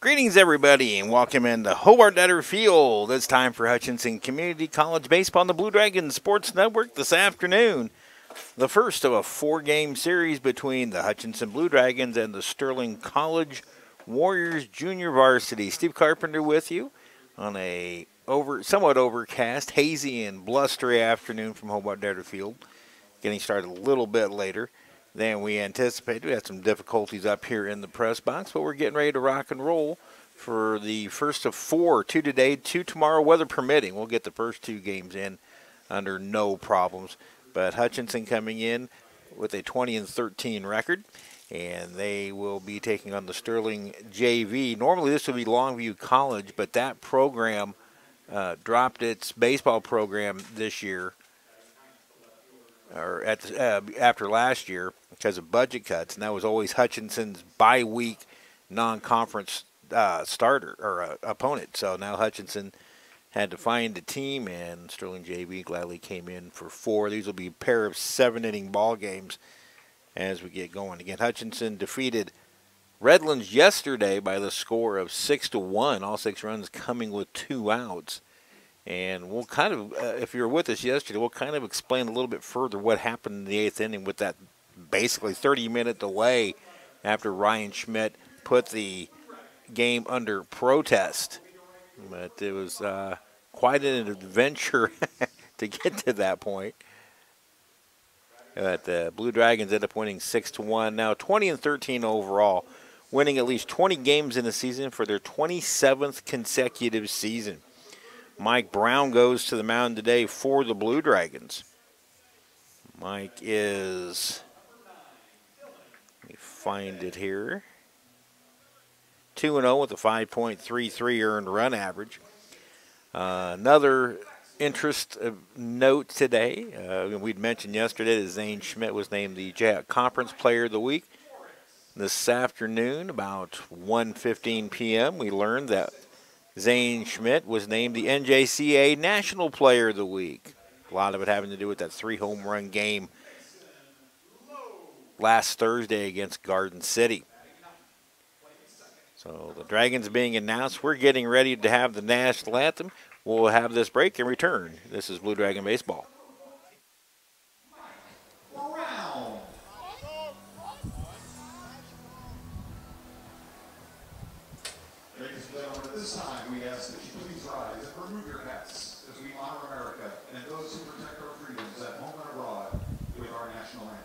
Greetings, everybody, and welcome into Hobart-Detter Field. It's time for Hutchinson Community College Baseball on the Blue Dragons Sports Network this afternoon. The first of a four-game series between the Hutchinson Blue Dragons and the Sterling College Warriors Junior Varsity. Steve Carpenter with you on a somewhat overcast, hazy, and blustery afternoon from Hobart-Detter Field. Getting started a little bit later than we anticipated. We had some difficulties up here in the press box, but we're getting ready to rock and roll for the first of four, two today, two tomorrow, weather permitting. We'll get the first two games in under no problems. But Hutchinson coming in with a 20-13 record, and they will be taking on the Sterling JV. Normally this would be Longview College, but that program dropped its baseball program this year, or after last year, because of budget cuts, and that was always Hutchinson's bye-week non-conference starter or opponent. So now Hutchinson had to find a team, and Sterling JV gladly came in for four. These will be a pair of seven-inning ball games as we get going. Again, Hutchinson defeated Redlands yesterday by the score of 6-1. All 6 runs coming with 2 outs. And we'll kind of, if you were with us yesterday, we'll kind of explain a little bit further what happened in the 8th inning with that basically 30-minute delay after Ryan Schmidt put the game under protest. But it was quite an adventure to get to that point. But the Blue Dragons ended up winning 6-1. Now 20-13 overall, winning at least 20 games in the season for their 27th consecutive season. Mike Brown goes to the mound today for the Blue Dragons. Mike is, let me find it here, 2-0 with a 5.33 earned run average. Another interest of note today, we'd mentioned yesterday that Zane Schmidt was named the JAC Conference Player of the Week. This afternoon, about 1:15 p.m., we learned that Zane Schmidt was named the NJCA National Player of the Week. A lot of it having to do with that 3-home run game last Thursday against Garden City. So the Dragons being announced. We're getting ready to have the national anthem. We'll have this break and return. This is Blue Dragon Baseball. Ladies and gentlemen, at this time we ask that you please rise and remove your hats as we honor America and those who protect our freedoms at home and abroad with our national anthem.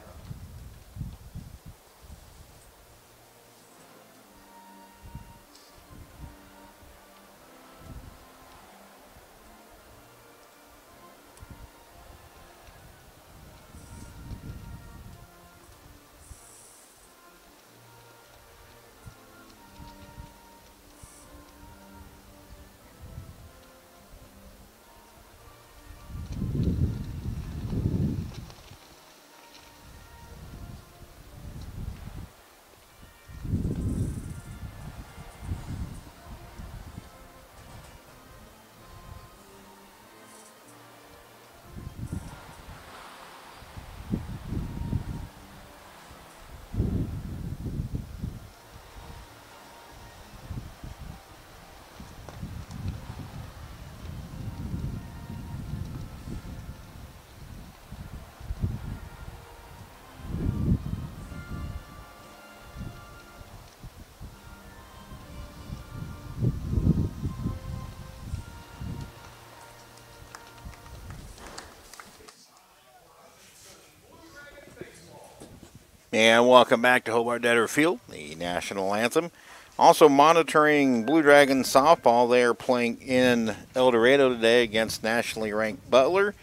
And welcome back to Hobart-Detter Field, the national anthem. Also monitoring Blue Dragons softball. They are playing in El Dorado today against nationally ranked Butler.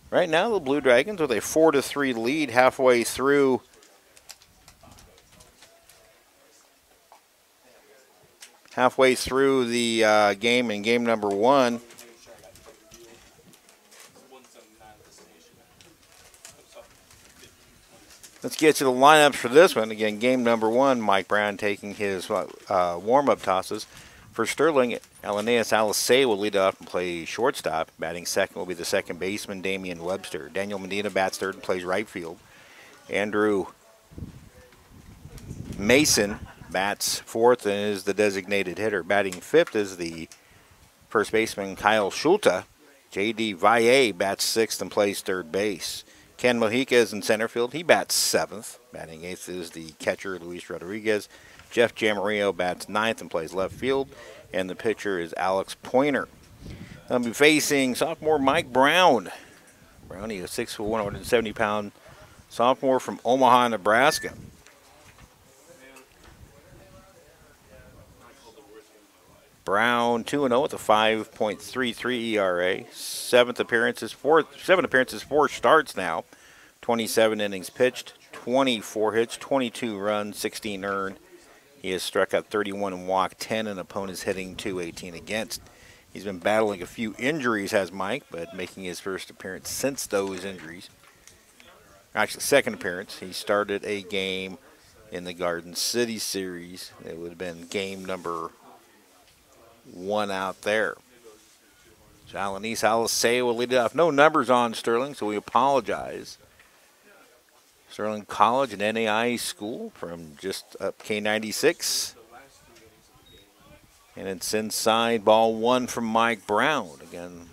Right now, the Blue Dragons with a 4-3 lead halfway through the game in game number 1. Let's get to the lineups for this one. Again, game number 1, Mike Brown taking his warm-up tosses. For Sterling, Elenias Alisei will lead off and play shortstop. Batting second will be the second baseman, Damian Webster. Daniel Medina bats third and plays right field. Andrew Mason bats fourth and is the designated hitter. Batting fifth is the first baseman Kyle Schulte. J.D. Valle bats sixth and plays third base. Ken Mojica is in center field. He bats seventh. Batting eighth is the catcher Luis Rodriguez. Jeff Jamarillo bats ninth and plays left field. And the pitcher is Alex Pointer. They'll be facing sophomore Mike Brown. Brown, he is 6'1", 170-pound sophomore from Omaha, Nebraska. Brown 2-0 with a 5.33 ERA. Seven appearances, four starts now. 27 innings pitched, 24 hits, 22 runs, 16 earned. He has struck out 31 and walked 10, and opponents hitting .218 against. He's been battling a few injuries, has Mike, but making his first appearance since those injuries. Actually, second appearance. He started a game in the Garden City series. It would have been game number 1 out there. Jalanis Alisea will lead it off. No numbers on Sterling, so we apologize. Sterling College and NAI school from just up K96. And it's inside, ball 1 from Mike Brown. Again,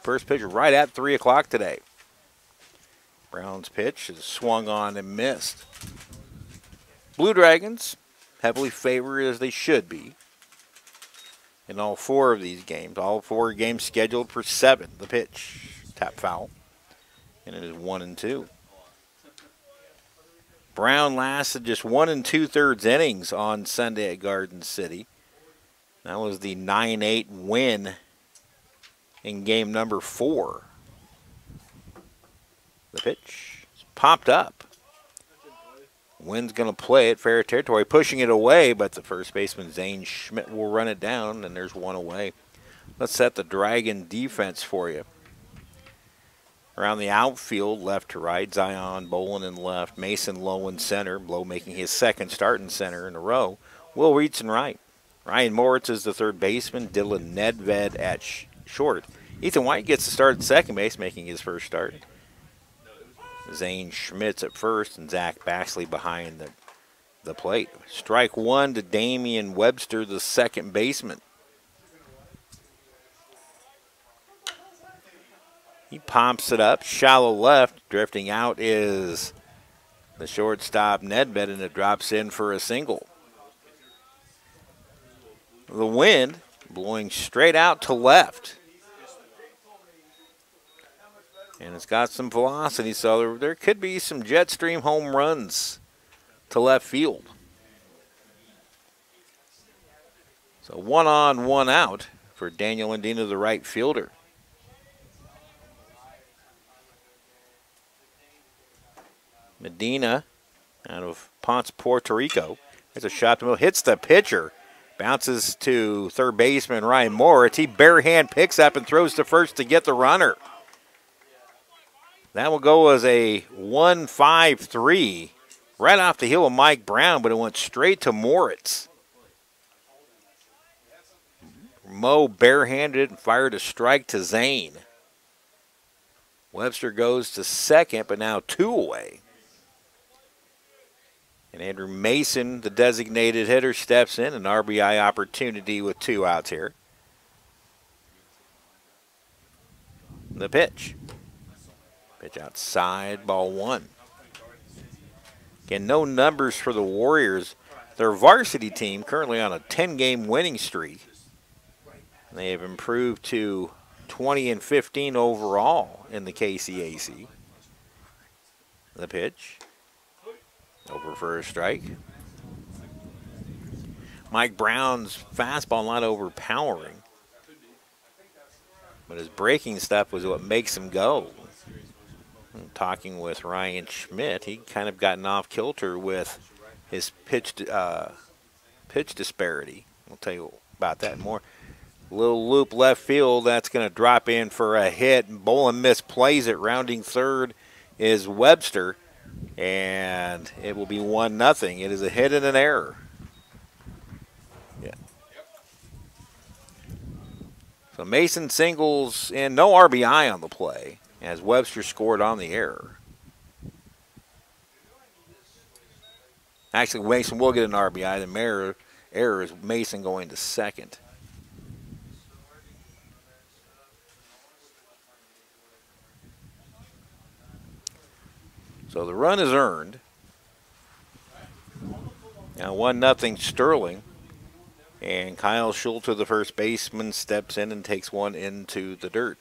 first pitch right at 3 o'clock today. Brown's pitch is swung on and missed. Blue Dragons, heavily favored as they should be in all 4 of these games. All 4 games scheduled for 7. The pitch, tap foul, and it is 1-2. Brown lasted just 1 2/3 innings on Sunday at Garden City. That was the 9-8 win in game number 4. The pitch popped up. Wynn's going to play it, fair territory, pushing it away, but the first baseman, Zane Schmidt, will run it down, and there's 1 away. Let's set the Dragon defense for you. Around the outfield, left to right, Zion Bolin in left, Mason Lowe in center, Lowe making his second start in center in a row. Will Reitz in right. Ryan Moritz is the third baseman, Dylan Nedved at short. Ethan White gets the start at second base, making his first start. Zane Schmitz at first, and Zach Baxley behind the plate. Strike 1 to Damian Webster, the second baseman. He pops it up, shallow left. Drifting out is the shortstop Nedved, and it drops in for a single. The wind blowing straight out to left. And it's got some velocity, so there could be some jet stream home runs to left field. So 1 on, 1 out for Daniel Andino, the right fielder. Medina out of Ponce, Puerto Rico. There's a shot to the middle, hits the pitcher. Bounces to third baseman Ryan Moritz. He barehand picks up and throws to first to get the runner. That will go as a 1-5-3 right off the heel of Mike Brown, but it went straight to Moritz. Mo barehanded and fired a strike to Zane. Webster goes to second, but now 2 away. And Andrew Mason, the designated hitter, steps in. An RBI opportunity with 2 outs here. The pitch. Pitch outside, ball 1. Again, no numbers for the Warriors. Their varsity team currently on a 10-game winning streak. They have improved to 20-15 overall in the KCAC. The pitch. Over for a strike. Mike Brown's fastball not overpowering, but his breaking stuff was what makes him go. And talking with Ryan Schmidt, he kind of gotten off kilter with his pitch disparity. We'll tell you about that more. Little loop left field, that's going to drop in for a hit. Bolin misplays it. Rounding third is Webster. And it will be 1-0. It is a hit and an error. Yeah. So Mason singles and no RBI on the play as Webster scored on the error. Actually, Mason will get an RBI. The error is Mason going to second. So the run is earned. Now 1-0 Sterling. And Kyle Schulte, the first baseman, steps in and takes one into the dirt.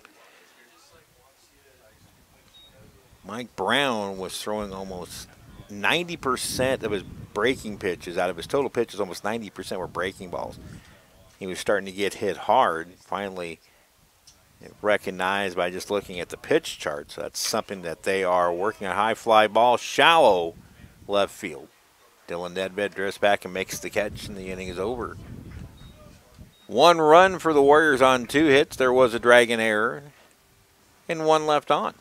Mike Brown was throwing almost 90% of his breaking pitches. Out of his total pitches, almost 90% were breaking balls. He was starting to get hit hard. Finally recognized by just looking at the pitch chart. So that's something that they are working on. High fly ball, shallow left field. Dylan Nedved drifts back and makes the catch, and the inning is over. 1 run for the Warriors on 2 hits. There was a Dragon error, and 1 left on.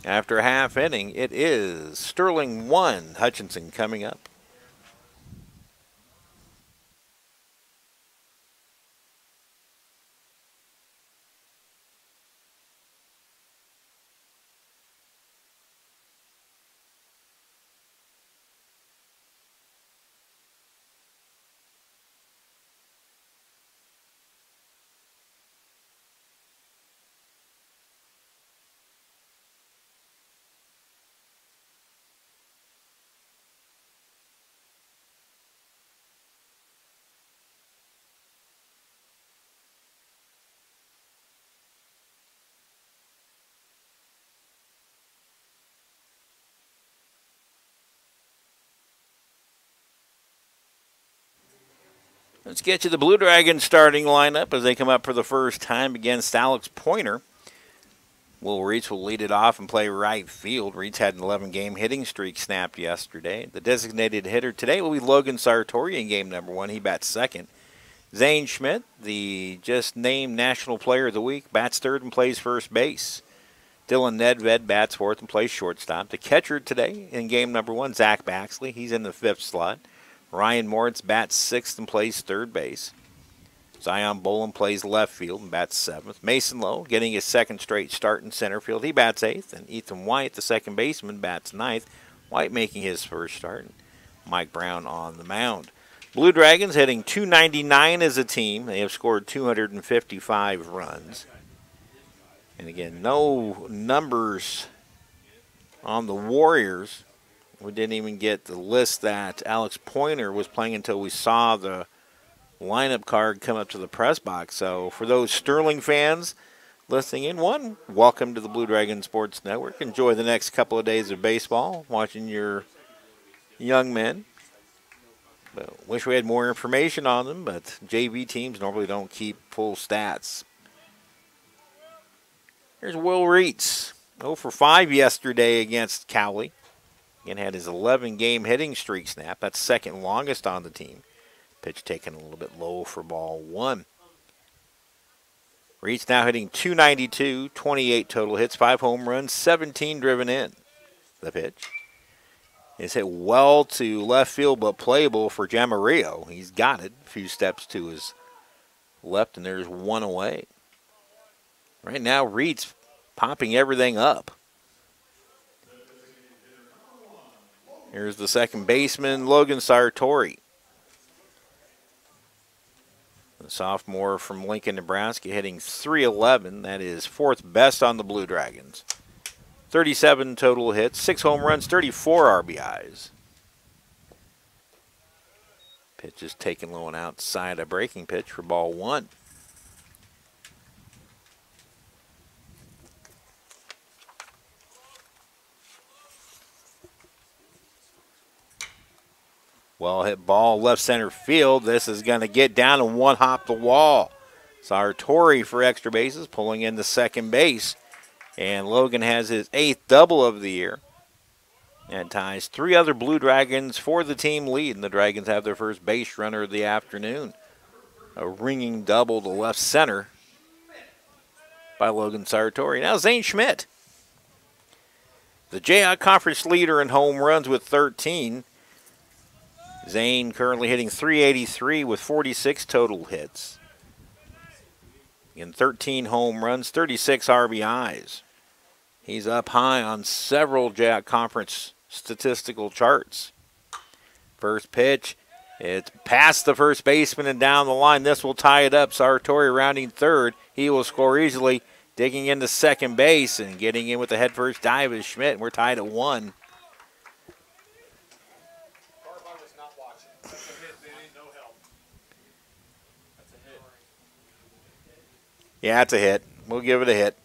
After a half inning, it is Sterling 1, Hutchinson coming up. Let's get to the Blue Dragons starting lineup as they come up for the first time against Alex Pointer. Will Reitz will lead it off and play right field. Reitz had an 11-game hitting streak snapped yesterday. The designated hitter today will be Logan Sartori in game number 1. He bats second. Zane Schmidt, the just named National Player of the Week, bats third and plays first base. Dylan Nedved bats fourth and plays shortstop. The catcher today in game number 1, Zach Baxley. He's in the 5th slot. Ryan Moritz bats 6th and plays third base. Zion Boland plays left field and bats 7th. Mason Lowe getting his 2nd straight start in center field. He bats 8th. And Ethan White, the second baseman, bats 9th. White making his first start. Mike Brown on the mound. Blue Dragons hitting .299 as a team. They have scored 255 runs. And again, no numbers on the Warriors. We didn't even get the list that Alex Pointer was playing until we saw the lineup card come up to the press box. So for those Sterling fans listening in, welcome to the Blue Dragon Sports Network. Enjoy the next couple of days of baseball, watching your young men. But wish we had more information on them, but JV teams normally don't keep full stats. Here's Will Reitz, 0 for 5 yesterday against Cowley. Again, had his 11-game hitting streak snap. That's second longest on the team. Pitch taken a little bit low for ball 1. Reitz now hitting .292, 28 total hits, 5 home runs, 17 driven in. The pitch is hit well to left field, but playable for Jamarillo. He's got it. A few steps to his left, and there's 1 away. Right now, Reitz popping everything up. Here's the second baseman, Logan Sartori. The sophomore from Lincoln, Nebraska, hitting .311. That is 4th best on the Blue Dragons. 37 total hits, 6 home runs, 34 RBIs. Pitch is taken low and outside, a breaking pitch for ball 1. Well hit ball left center field. This is going to get down and one hop the wall. Sartori for extra bases, pulling in the second base. And Logan has his 8th double of the year. And ties 3 other Blue Dragons for the team lead. And the Dragons have their first base runner of the afternoon. A ringing double to left center by Logan Sartori. Now Zane Schmidt, the JI Conference leader in home runs with 13. Zane currently hitting .383 with 46 total hits. In 13 home runs, 36 RBIs. He's up high on several JAC Conference statistical charts. First pitch. It's past the first baseman and down the line. This will tie it up. Sartori rounding third. He will score easily. Digging into second base and getting in with the head first dive is Schmidt. And we're tied at 1. Yeah, it's a hit. We'll give it a hit.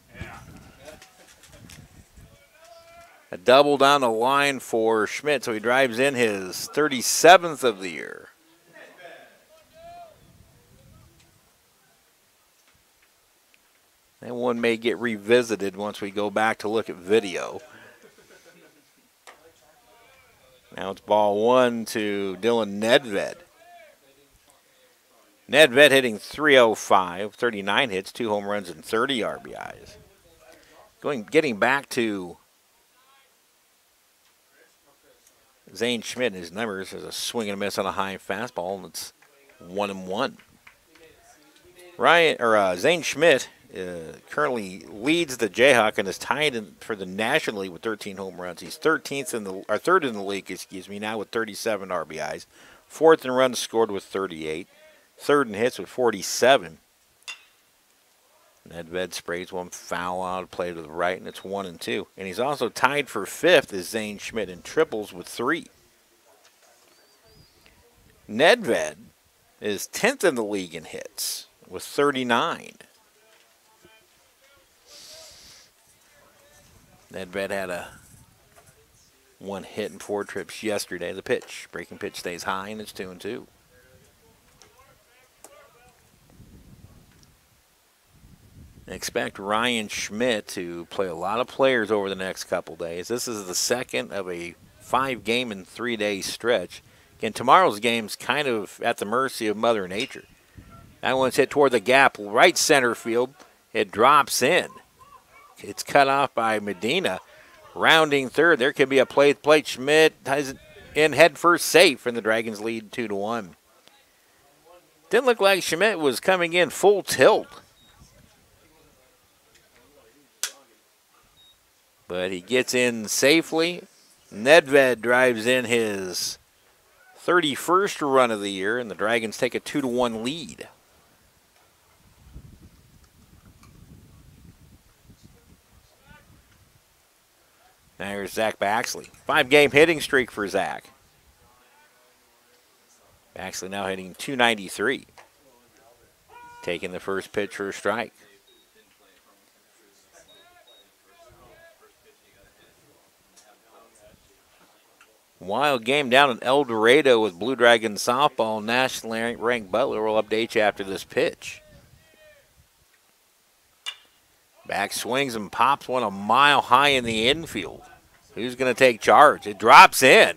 A double down the line for Schmidt, so he drives in his 37th of the year. That one may get revisited once we go back to look at video. Now it's ball 1 to Dylan Nedved. Nedved hitting .305, 39 hits, 2 home runs, and 30 RBIs. Getting back to Zane Schmidt, his numbers is a swing and a miss on a high fastball, and it's 1-1. Zane Schmidt currently leads the Jayhawk and is tied for the National League with 13 home runs. He's third in the league, now with 37 RBIs. Fourth in runs scored with 38. Third in hits with 47. Nedved sprays one foul out, played to the right, and it's 1-2. And he's also tied for fifth as Zane Schmidt in triples with 3. Nedved is 10th in the league in hits with 39. Nedved had one hit and 4 trips yesterday. The pitch, breaking pitch stays high, and it's 2-2. Expect Ryan Schmidt to play a lot of players over the next couple days. This is the second of a 5-game and 3-day stretch. Again, tomorrow's game's kind of at the mercy of Mother Nature. That one's hit toward the gap, right center field. It drops in. It's cut off by Medina. Rounding third, there could be a play. Schmidt has it in head first safe, and the Dragons lead 2-1. Didn't look like Schmidt was coming in full tilt. But he gets in safely. Nedved drives in his 31st run of the year, and the Dragons take a 2-1 lead. There's Zach Baxley. 5-game hitting streak for Zach. Baxley now hitting .293. Taking the first pitch for a strike. Wild game down in El Dorado with Blue Dragon softball. Nationally ranked Butler will update you after this pitch. Back swings and pops one a mile high in the infield. Who's going to take charge? It drops in.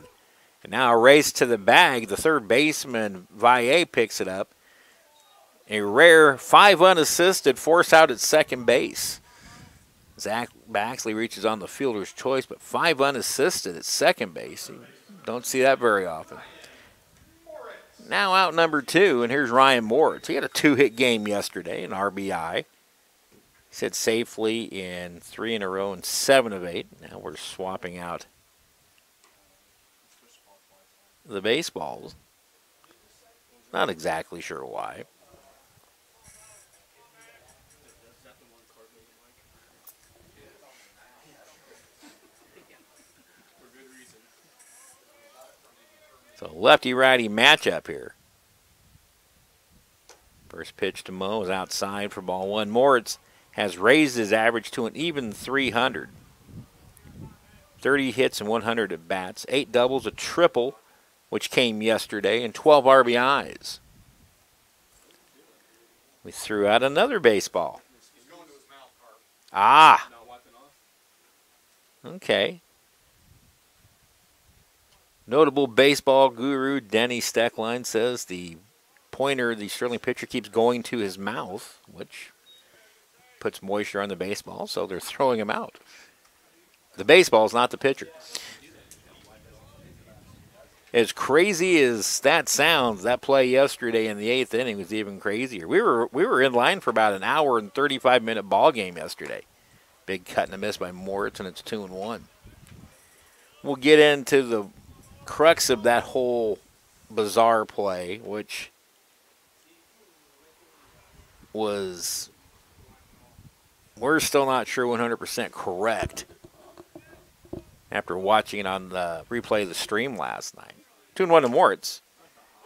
And now a race to the bag. The third baseman, Valle, picks it up. A rare 5 unassisted force out at second base. Zach Baxley reaches on the fielder's choice, but 5 unassisted at second base. You don't see that very often. Now out number 2, and here's Ryan Moritz. He had a 2-hit game yesterday, an RBI. He hit safely in 3 in a row and 7 of 8. Now we're swapping out the baseballs. Not exactly sure why. So lefty-righty matchup here. First pitch to Mo is outside for ball 1. Moritz has raised his average to an even 300. 30 hits and 100 at bats, 8 doubles, a triple, which came yesterday, and 12 RBIs. We threw out another baseball. Ah. Okay. Notable baseball guru Denny Steckline says the pointer, the Sterling pitcher, keeps going to his mouth, which puts moisture on the baseball, so they're throwing him out. The baseball is not the pitcher. As crazy as that sounds, that play yesterday in the 8th inning was even crazier. We were in line for about an hour and 35-minute ball game yesterday. Big cut and a miss by Moritz, and it's 2-1. We'll get into the crux of that whole bizarre play, which was, we're still not sure 100% correct after watching it on the replay of the stream last night. 2-1 to Moritz.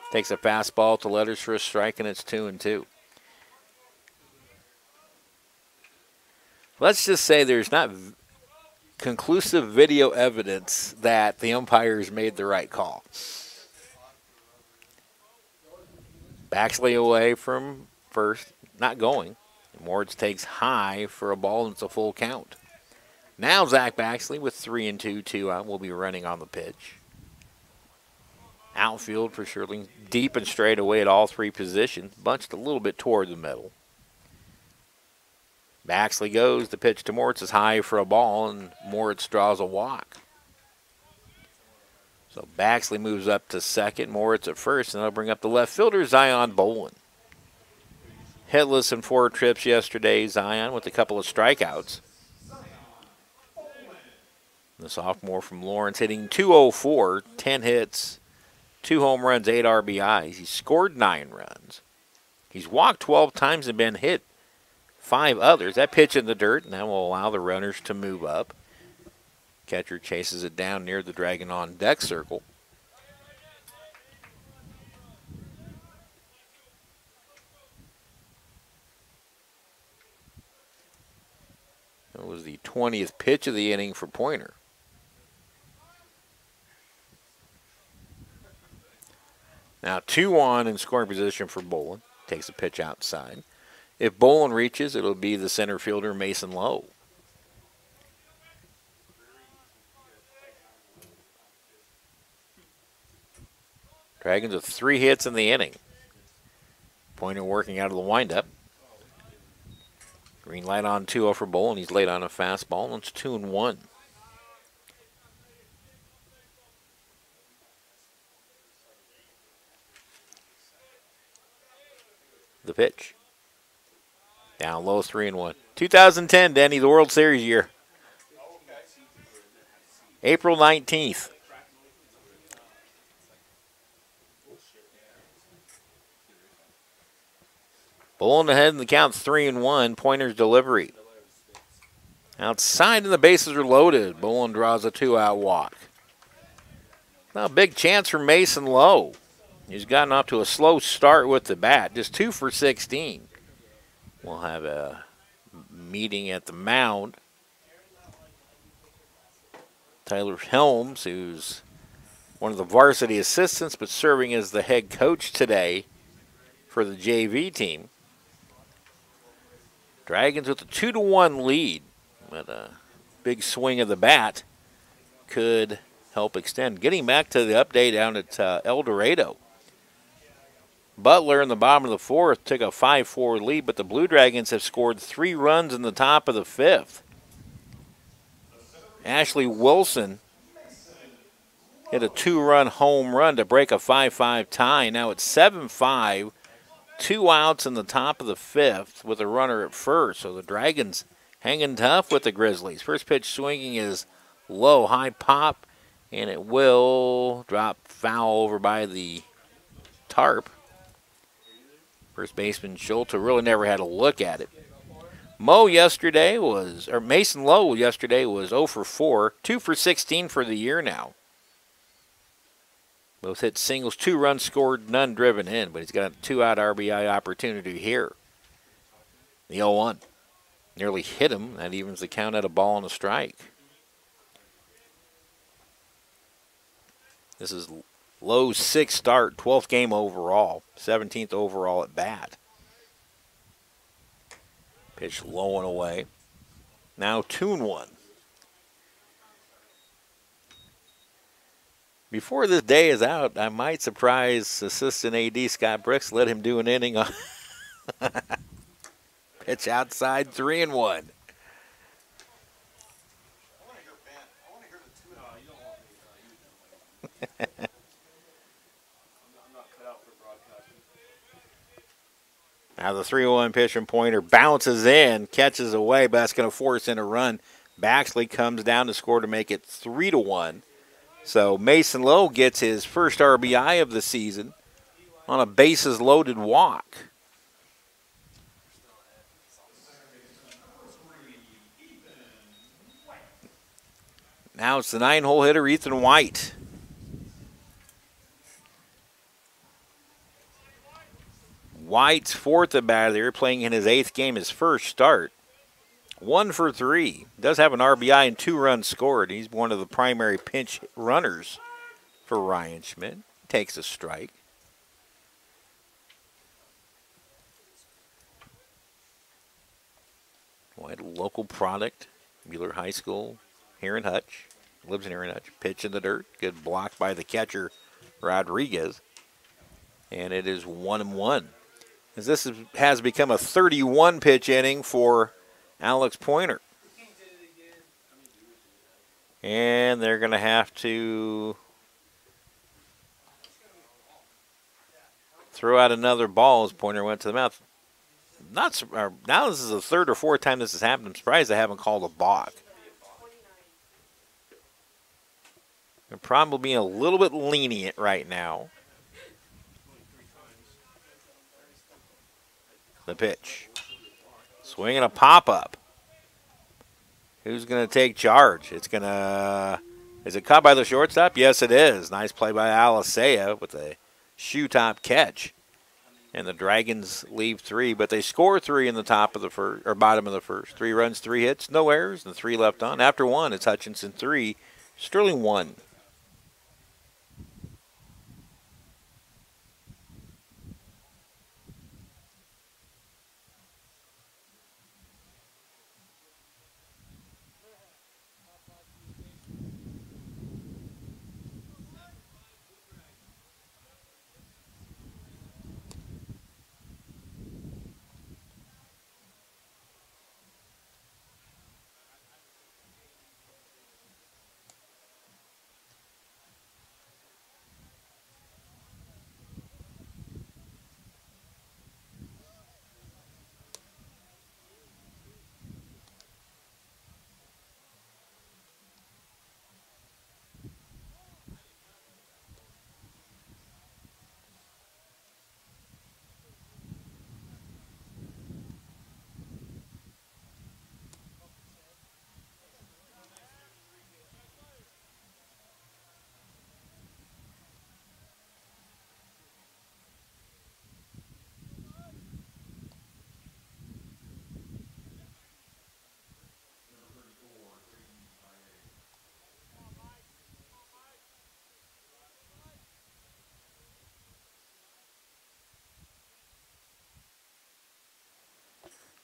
Takes a fastball to letters for a strike, and it's 2-2. Let's just say there's not conclusive video evidence that the umpires made the right call. Baxley away from first, not going. Moritz takes high for a ball, and it's a full count. Now Zach Baxley with 3-2, 2 out, will be running on the pitch. Outfield for Shirley, deep and straight away at all three positions, bunched a little bit toward the middle. Baxley goes, the pitch to Moritz is high for a ball, and Moritz draws a walk. So Baxley moves up to second, Moritz at first, and that'll bring up the left fielder, Zion Bolin. Hitless in 4 trips yesterday, Zion with a couple of strikeouts. The sophomore from Lawrence hitting .204, 10 hits, 2 home runs, 8 RBIs. He's scored 9 runs. He's walked 12 times and been hit 5 others. That pitch in the dirt, and that will allow the runners to move up. Catcher chases it down near the Dragon on deck circle. It was the 20th pitch of the inning for Pointer. Now 2-1 in scoring position for Bolin. Takes a pitch outside. If Bolin reaches, it'll be the center fielder, Mason Lowe. Dragons with 3 hits in the inning. Pointer working out of the windup. Green light on 2-0 for Bolin. He's late on a fastball, and it's 2-1. The pitch. Down low, 3-1. 2010, Denny, the World Series year. April 19th. Bolin ahead in the count, 3-1. Pointer's delivery. Outside and the bases are loaded. Bolin draws a 2-out walk. Now a big chance for Mason Lowe. He's gotten off to a slow start with the bat, just 2 for 16. We'll have a meeting at the mound. Tyler Helms, who's one of the varsity assistants but serving as the head coach today for the JV team. Dragons with a 2-1 lead, but a big swing of the bat could help extend. Getting back to the update down at El Dorado. Butler in the bottom of the 4th took a 5-4 lead, but the Blue Dragons have scored 3 runs in the top of the 5th. Ashley Wilson hit a 2-run home run to break a 5-5 tie. Now it's 7-5, 2 outs in the top of the 5th with a runner at first. So the Dragons hanging tough with the Grizzlies. First pitch swinging is low, high pop, and it will drop foul over by the tarp. First baseman Schulte really never had a look at it. Mason Lowe yesterday was 0 for 4, 2 for 16 for the year now. Both hit singles, 2 runs scored, none driven in, but he's got a 2-out RBI opportunity here. The 0-1 nearly hit him. That evens the count at a ball and a strike. This is Lowe's 6th start, 12th game overall, 17th overall at bat. Pitch low and away. Now 2-1. Before this day is out, I might surprise assistant AD Scott Brooks, let him do an inning on pitch outside, 3-1. Now the 3-1 pitch from Pointer bounces in, catches away, but that's going to force in a run. Baxley comes down to score to make it 3-1. So Mason Lowe gets his first RBI of the season on a bases-loaded walk. Now it's the 9-hole hitter, Ethan White. White's fourth at bat there, playing in his 8th game, his first start. 1 for 3. Does have an RBI and 2 runs scored. He's one of the primary pinch runners for Ryan Schmidt. Takes a strike. White, local product, Mueller High School here in Hutch. Lives in here in Hutch. Pitch in the dirt. Good block by the catcher, Rodriguez. And it is 1-1. As this has become a 31-pitch inning for Alex Pointer. And they're going to have to throw out another ball as Pointer went to the mouth. Now this is the 3rd or 4th time this has happened. I'm surprised they haven't called a balk. They're probably being a little bit lenient right now. The pitch. Swinging a pop-up. Who's going to take charge? It's going to... Is it caught by the shortstop? Yes, it is. Nice play by Alisea with a shoe-top catch. And the Dragons leave 3, but they score 3 in the top of the first, or bottom of the first. 3 runs, 3 hits, no errors, and 3 left on. After 1, it's Hutchinson 3, Sterling 1.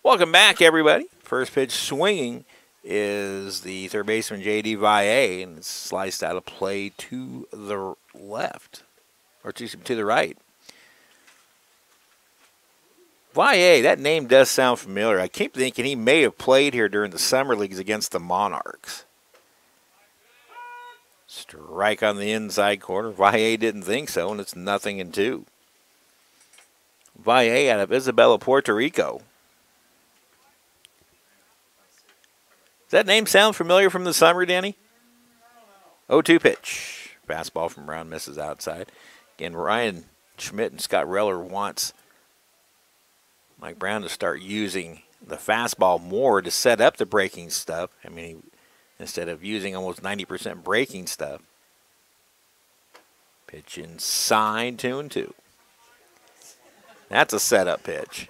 Welcome back, everybody. First pitch swinging is the third baseman, J.D. Valle, and it's sliced out of play to the left, or to the right. Valle, that name does sound familiar. I keep thinking he may have played here during the summer leagues against the Monarchs. Strike on the inside corner. Valle didn't think so, and it's 0-2. Valle out of Isabela, Puerto Rico. Does that name sound familiar from the summer, Danny? 0-2 pitch. Fastball from Brown misses outside. Again, Ryan Schmidt and Scott Reller wants Mike Brown to start using the fastball more to set up the breaking stuff. I mean, instead of using almost 90% breaking stuff. Pitch inside, 2-2. That's a setup pitch.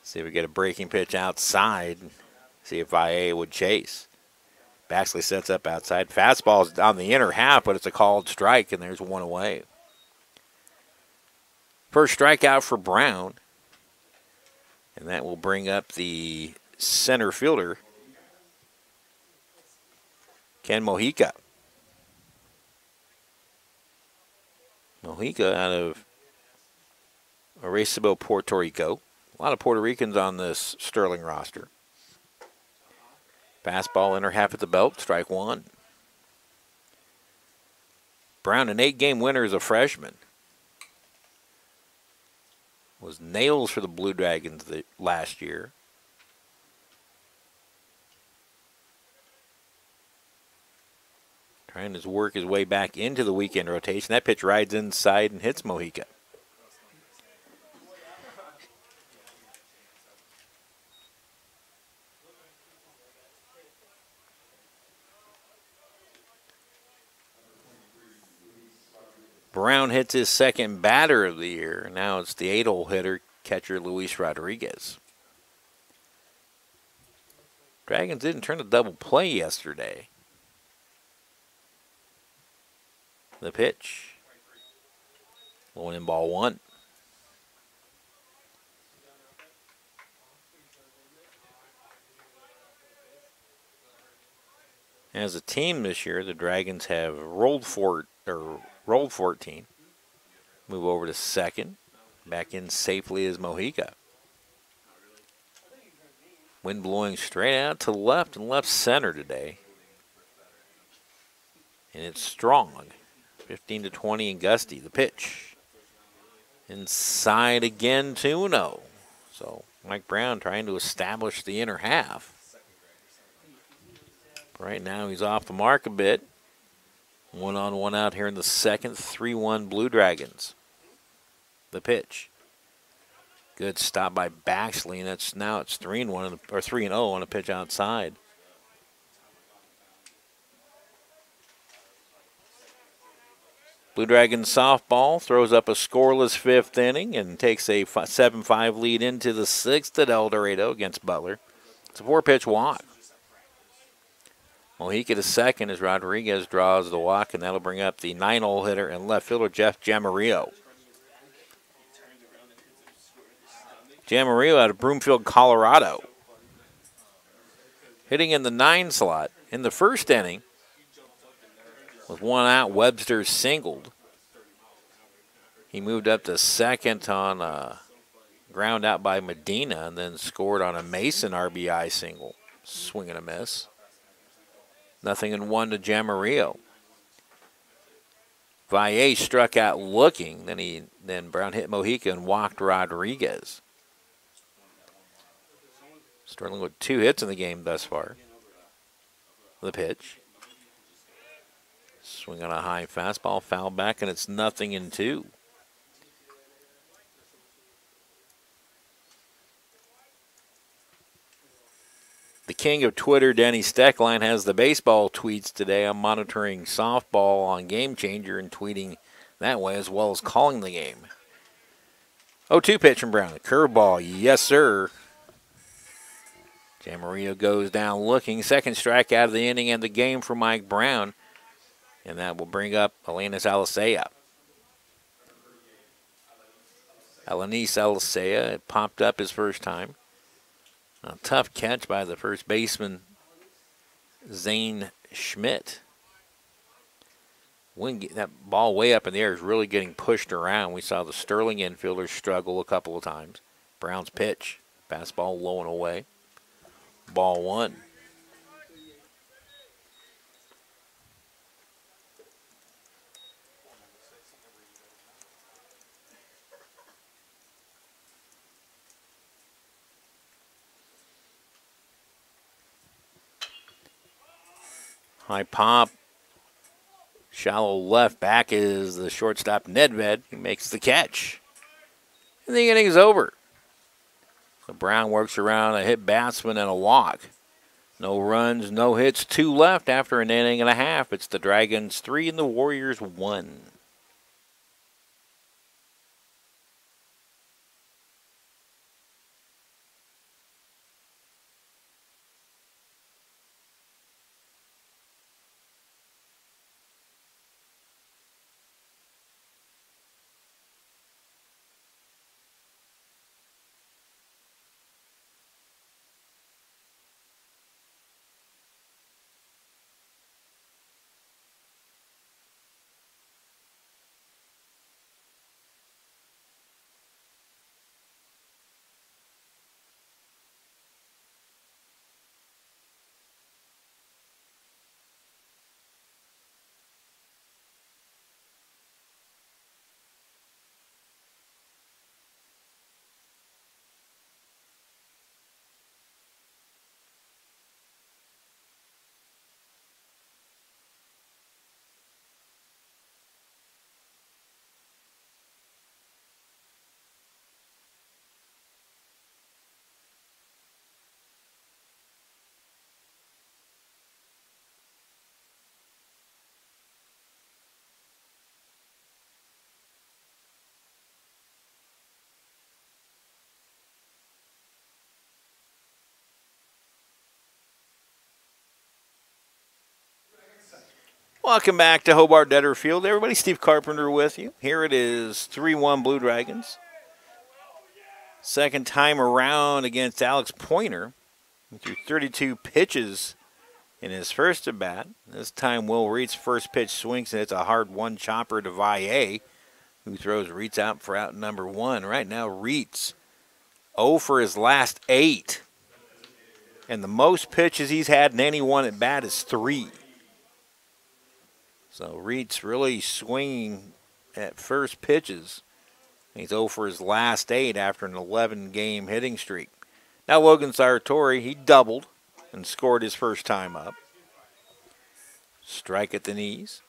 See if we get a breaking pitch outside. See if Valle would chase. Baxley sets up outside. Fastball's on the inner half, but it's a called strike, and there's 1 away. First strikeout for Brown. And that will bring up the center fielder, Ken Mojica. Mojica out of Arecibo, Puerto Rico. A lot of Puerto Ricans on this Sterling roster. Fastball inner half at the belt, strike 1. Brown, an 8-game winner as a freshman. Was nails for the Blue Dragons last year. trying to work his way back into the weekend rotation. That pitch rides inside and hits Mojica. Brown hits his second batter of the year. Now it's the 8-hole hitter, catcher Luis Rodriguez. Dragons didn't turn a double play yesterday. The pitch. Low in ball 1. As a team this year, the Dragons have rolled 14. Move over to second. Back in safely is Mojica. Wind blowing straight out to left and left center today. And it's strong. 15-20 and gusty. The pitch. Inside again, 2-0. So Mike Brown trying to establish the inner half. Right now he's off the mark a bit. 1-on-1 out here in the second. 3-1 Blue Dragons. The pitch. Good stop by Baxley, and it's 3-1 or 3-0 on a pitch outside. Blue Dragons softball throws up a scoreless 5th inning and takes a 7-5 lead into the 6th at El Dorado against Butler. It's a 4-pitch walk. Mojica to second as Rodriguez draws the walk, and that'll bring up the 9-hole hitter and left fielder Jeff Jamarillo. Jamarillo out of Broomfield, Colorado. Hitting in the 9 slot in the first inning. With 1 out, Webster singled. He moved up to second on a ground out by Medina and then scored on a Mason RBI single. Swing and a miss. 0-1 to Jamarillo. Valle struck out looking. Then Brown hit Mojica and walked Rodriguez. Sterling with 2 hits in the game thus far. The pitch. Swing on a high fastball, foul back, and it's 0-2. The king of Twitter, Denny Steckline, has the baseball tweets today. I'm monitoring softball on Game Changer and tweeting that way as well as calling the game. 0-2 pitch from Brown. A curveball, yes, sir. Jamarillo goes down looking. Second strikeout of the inning and the game for Mike Brown. And that will bring up Alanis Alicea. It popped up his first time. A tough catch by the first baseman, Zane Schmidt. That ball way up in the air is really getting pushed around. We saw the Sterling infielders struggle a couple of times. Brown's pitch, fastball low and away. Ball 1. High pop. Shallow left. Back is the shortstop Nedved. He makes the catch. And the inning's over. So Brown works around a hit batsman and a walk. No runs, no hits, 2 left after an inning and a half. It's the Dragons 3 and the Warriors 1. Welcome back to Hobart-Detter Field. Everybody, Steve Carpenter with you. Here it is, 3-1 Blue Dragons. Second time around against Alex Pointer. He threw 32 pitches in his first at-bat. This time Will Reed's first pitch swings, and it's a hard one chopper to Valle, who throws Reeds out for out number 1. Right now, Reeds 0 for his last 8. And the most pitches he's had in any one at-bat is 3. So Reed's really swinging at first pitches. He's 0 for his last 8 after an 11-game hitting streak. Now Logan Sartori, he doubled and scored his first time up. Strike at the knees.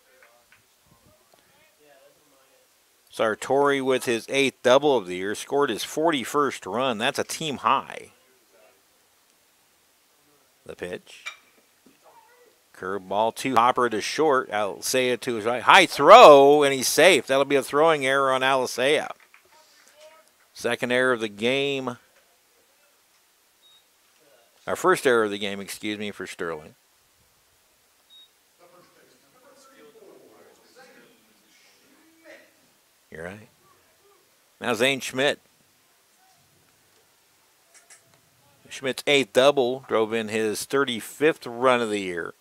Sartori with his 8th double of the year scored his 41st run. That's a team high. The pitch. Curveball to Hopper to short. Alicea to his right. High throw, and he's safe. That'll be a throwing error on Alicea. Second error of the game. Our first error of the game, excuse me, for Sterling. You're right. Now Zane Schmidt. Schmidt's 8th double drove in his 35th run of the year.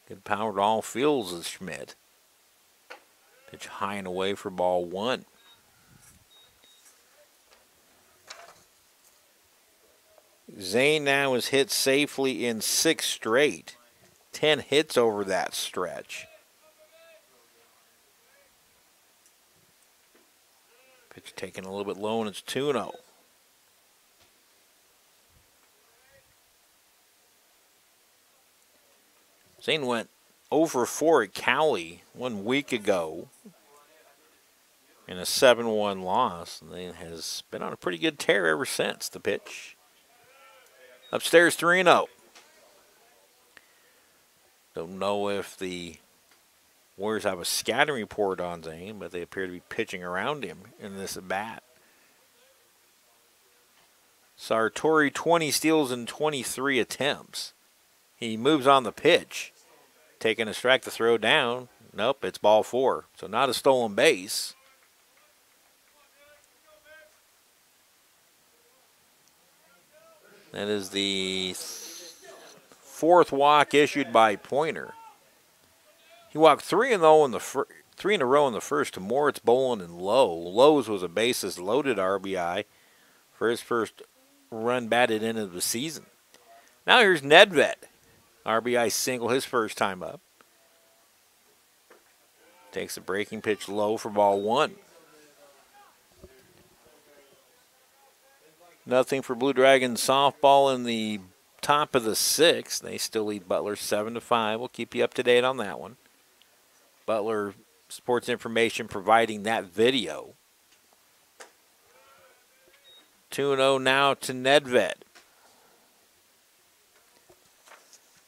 Good power to all fields is Schmidt. Pitch high and away for ball 1. Zane now has hit safely in 6 straight. 10 hits over that stretch. Pitch taken a little bit low, and it's 2-0. Zane went 0 for 4 at Cowley 1 week ago in a 7-1 loss, and then has been on a pretty good tear ever since. The pitch. Upstairs 3-0. Don't know if the Warriors have a scouting report on Zane, but they appear to be pitching around him in this at-bat. Sartori, 20 steals and 23 attempts. He moves on the pitch. Taking a strike to throw down. Nope, it's ball 4. So not a stolen base. That is the 4th walk issued by Pointer. He walked 3 in a row in the first to Moritz, Bolin, and Lowe. Lowe's was a bases loaded RBI for his first run batted in of the season. Now here's Nedved. RBI single his first time up. Takes a breaking pitch low for ball 1. Nothing for Blue Dragons softball in the top of the 6th. They still lead Butler 7-5. We'll keep you up to date on that one. Butler Sports Information providing that video. 2-0 now to Nedved.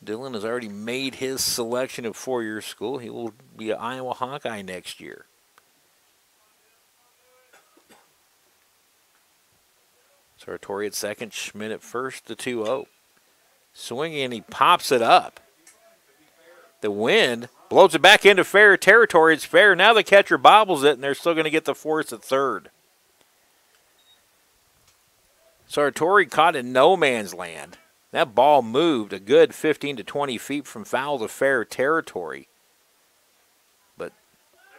Dylan has already made his selection of four-year school. He will be an Iowa Hawkeye next year. Sartori at second, Schmidt at first, the 2-0. Swinging, and he pops it up. The wind blows it back into fair territory. It's fair. Now the catcher bobbles it, and they're still going to get the force at third. Sartori caught in no man's land. That ball moved a good 15 to 20 feet from foul to fair territory. But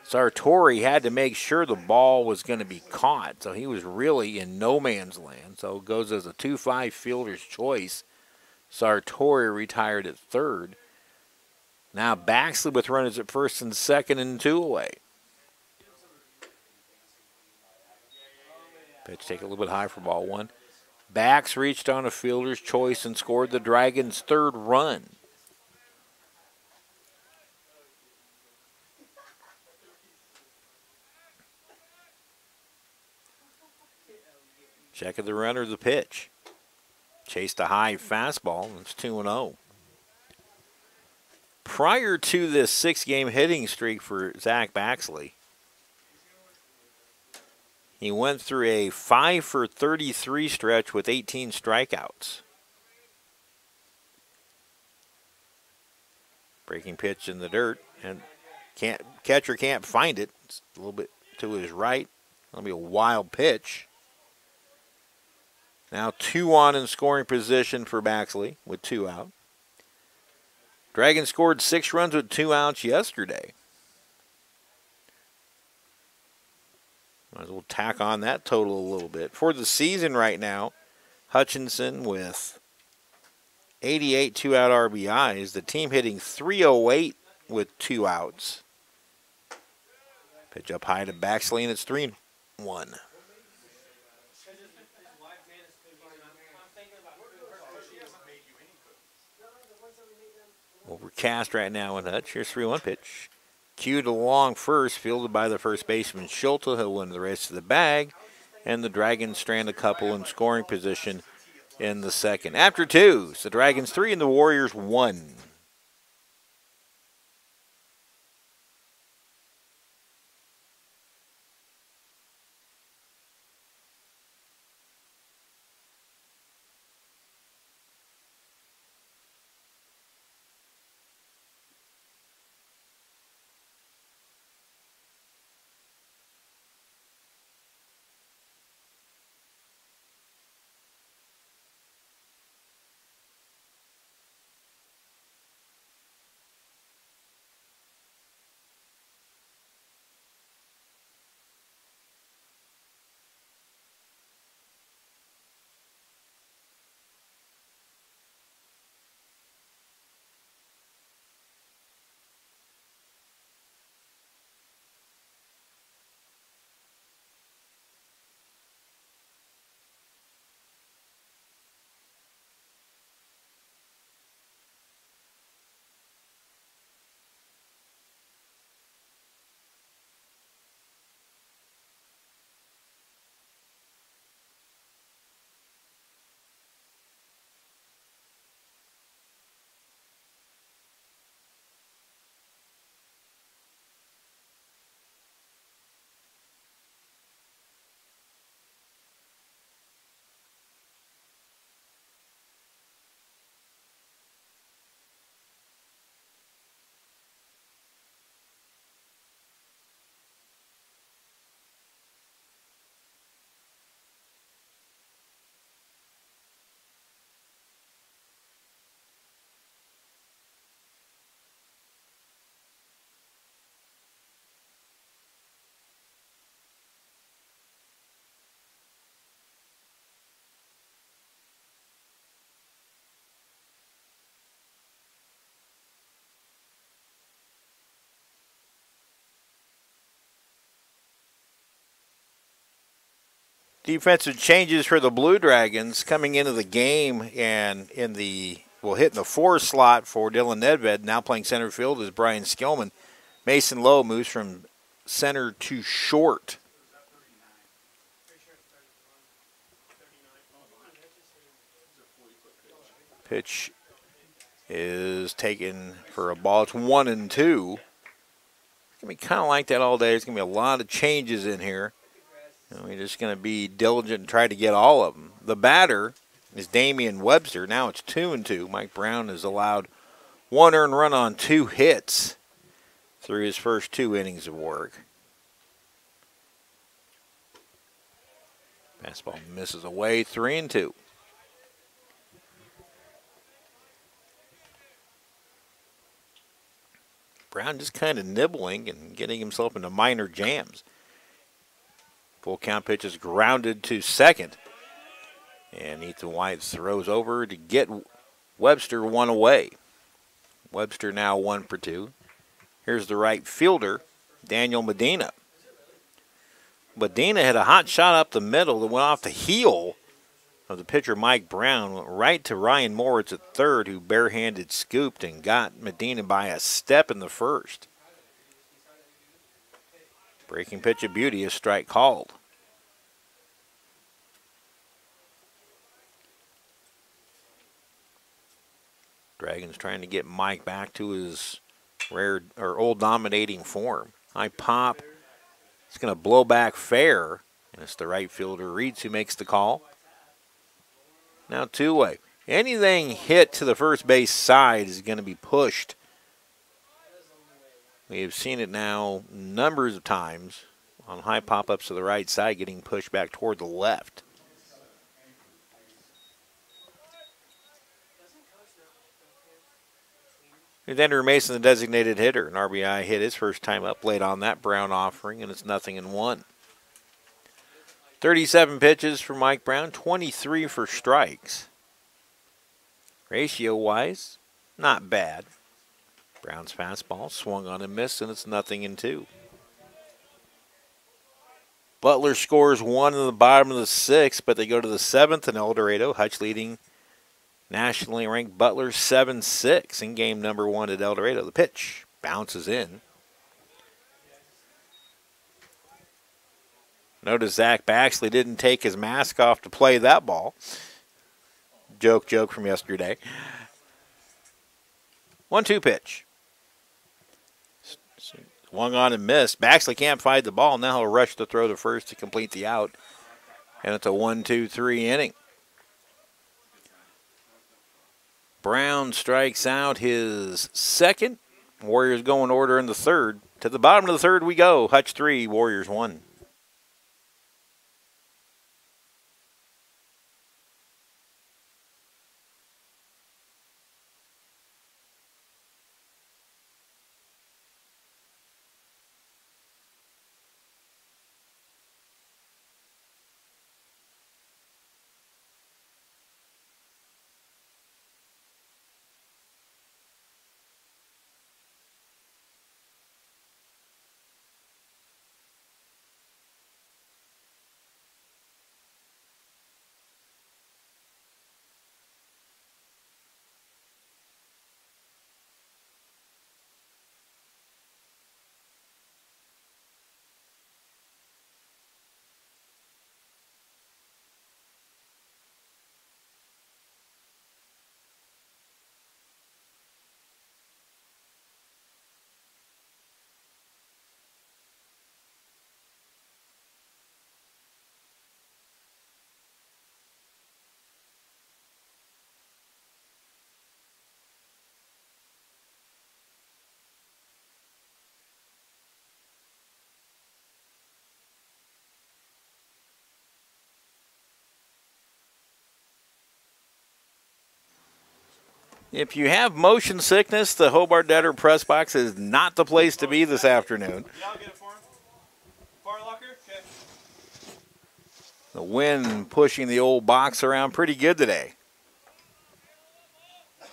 Sartori had to make sure the ball was going to be caught, so he was really in no man's land. So it goes as a 2-5 fielder's choice. Sartori retired at third. Now Baxley with runners at first and second and 2 away. Pitch take a little bit high for ball 1. Bax reached on a fielder's choice and scored the Dragons' third run. Check of the runner, the pitch. Chased a high fastball, and it's 2-0. Prior to this 6-game hitting streak for Zach Baxley, he went through a 5 for 33 stretch with 18 strikeouts. Breaking pitch in the dirt, and catcher can't find it. It's a little bit to his right. That'll be a wild pitch. Now 2 on in scoring position for Baxley with 2 out. Dragons scored 6 runs with 2 outs yesterday. Might as well tack on that total a little bit. For the season right now, Hutchinson with 88 2-out RBIs. The team hitting .308 with 2 outs. Pitch up high to Baxley, and it's 3-1. Overcast right now in Hutch. Here's 3-1 pitch. Cued along first, fielded by the first baseman Schulte. He'll win the race to the bag. And the Dragons strand a couple in scoring position in the second. After 2, it's the Dragons 3 and the Warriors 1. Defensive changes for the Blue Dragons coming into the game, and hitting the 4 slot for Dylan Nedved. Now playing center field is Brian Skillman. Mason Lowe moves from center to short. Pitch is taken for a ball. It's 1-2. It's going to be kind of like that all day. There's going to be a lot of changes in here. And we're just going to be diligent and try to get all of them. The batter is Damian Webster. Now it's 2-2. Mike Brown has allowed 1 earned run on 2 hits through his first 2 innings of work. Fastball misses away, 3-2. Brown just kind of nibbling and getting himself into minor jams. Full count pitch is grounded to second. And Ethan White throws over to get Webster 1 away. Webster now 1 for 2. Here's the right fielder, Daniel Medina. Medina had a hot shot up the middle that went off the heel of the pitcher Mike Brown. Went right to Ryan Moritz at third, who barehanded scooped and got Medina by a step in the first. Breaking pitch of beauty, a strike called. Dragons trying to get Mike back to his rare or old dominating form. High pop. It's going to blow back fair. And it's the right fielder Reeds who makes the call. Now 2-way. Anything hit to the first base side is going to be pushed We have seen it now numbers of times on high pop-ups to the right side, getting pushed back toward the left. Andrew Mason, the designated hitter, an RBI hit his first time up late on that Brown offering, and it's 0-1. 37 pitches for Mike Brown, 23 for strikes. Ratio-wise, not bad. Brown's fastball swung on and missed, and it's 0-2. Butler scores 1 in the bottom of the 6th, but they go to the 7th in El Dorado. Hutch leading nationally ranked Butler 7-6 in game number 1 at El Dorado. The pitch bounces in. Notice Zach Baxley didn't take his mask off to play that ball. Joke from yesterday. 1-2 pitch. Swung on and missed. Baxley can't find the ball. Now he'll rush to throw to first to complete the out. And it's a 1-2-3 inning. Brown strikes out his second. Warriors go in order in the third. To the bottom of the third we go. Hutch 3, Warriors 1. If you have motion sickness, the Hobart-Detter press box is not the place to be this afternoon. Yeah, I'll get it for him. Bar locker? Okay. The wind pushing the old box around pretty good today.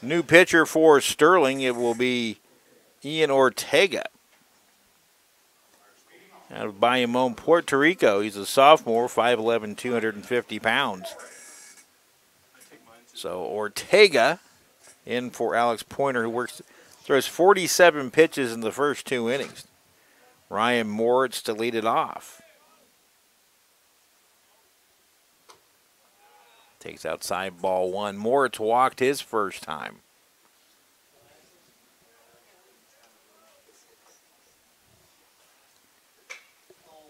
New pitcher for Sterling, it will be Ian Ortega. Out of Bayamon, Puerto Rico. He's a sophomore, 5'11", 250 pounds. So Ortega in for Alex Pointer, who throws 47 pitches in the first 2 innings. Ryan Moritz to lead it off. Takes outside ball 1. Moritz walked his first time.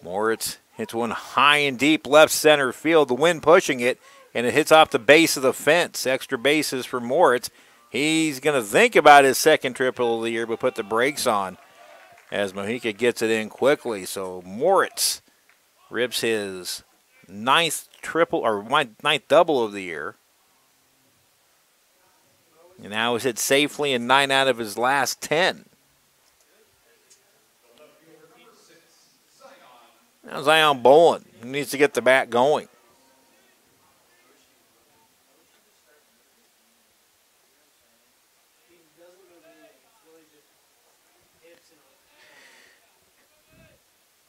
Moritz hits one high and deep left center field. The wind pushing it, and it hits off the base of the fence. Extra bases for Moritz. He's going to think about his second triple of the year, but put the brakes on as Mojica gets it in quickly. So Moritz rips his ninth double of the year. And now he's hit safely in 9 out of his last 10. Now Zion Bolin needs to get the bat going.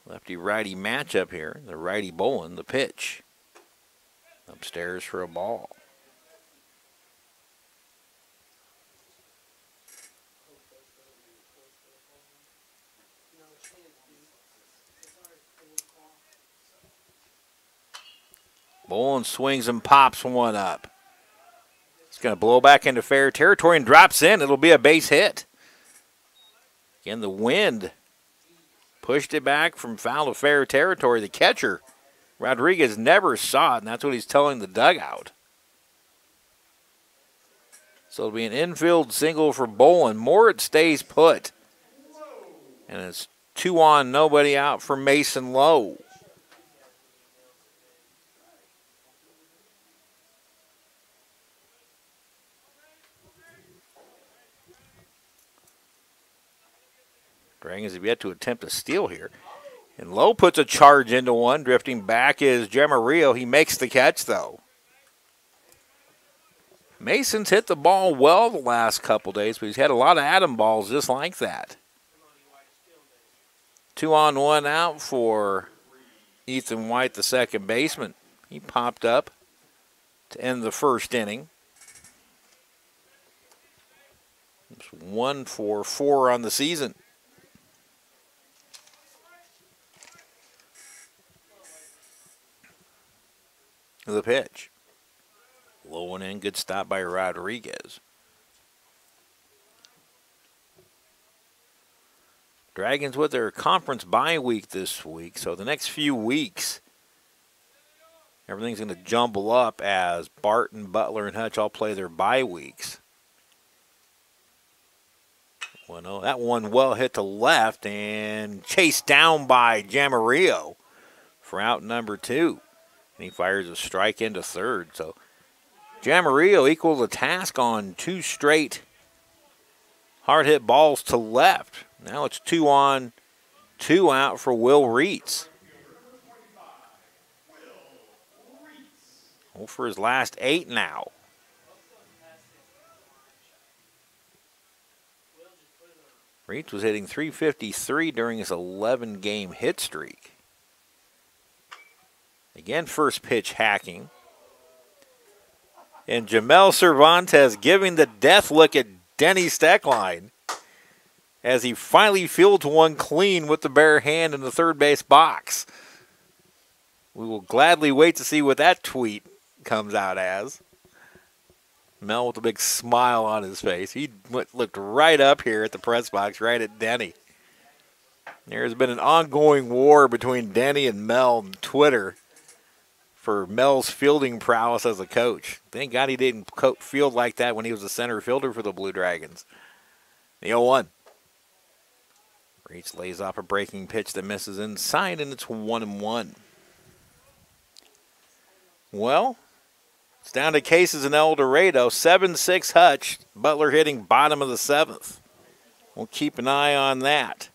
Lefty-righty matchup here. The righty Bolin, the pitch. Upstairs for a ball. Bolin swings and pops one up. It's going to blow back into fair territory and drops in. It'll be a base hit. Again, the wind pushed it back from foul to fair territory. The catcher, Rodriguez, never saw it, and that's what he's telling the dugout. So it'll be an infield single for Bolin. Moritz stays put. And And it's 2 on, nobody out for Mason Lowe. Dragons have yet to attempt a steal here. And Lowe puts a charge into one. Drifting back is Gemarillo. He makes the catch, though. Mason's hit the ball well the last couple days, but he's had a lot of atom balls just like that. 2 on, 1 out for Ethan White, the second baseman. He popped up to end the first inning. It's 1 for 4 on the season. The pitch. Low and in, good stop by Rodriguez. Dragons with their conference bye week this week, so the next few weeks, everything's going to jumble up as Barton, Butler, and Hutch all play their bye weeks. 1-0. That one well hit to left and chased down by Gemarillo for out number 2. And he fires a strike into third. So Gemarillo equals the task on 2 straight hard hit balls to left. Now it's 2 on, 2 out for Will Reitz. Oh, for his last 8 now. Reitz was hitting .353 during his 11-game hit streak. Again, first pitch hacking. And Jamel Cervantes giving the death look at Denny Steckline as he finally fields one clean with the bare hand in the third base box. We will gladly wait to see what that tweet comes out as. Mel with a big smile on his face. He looked right up here at the press box, right at Denny. There's been an ongoing war between Denny and Mel on Twitter for Mel's fielding prowess as a coach. Thank God he didn't field like that when he was a center fielder for the Blue Dragons. The 0-1. Reitz lays off a breaking pitch that misses inside, and it's 1-1. Well, it's down to cases in El Dorado. 7-6 Hutch. Butler hitting bottom of the 7th. We'll keep an eye on that.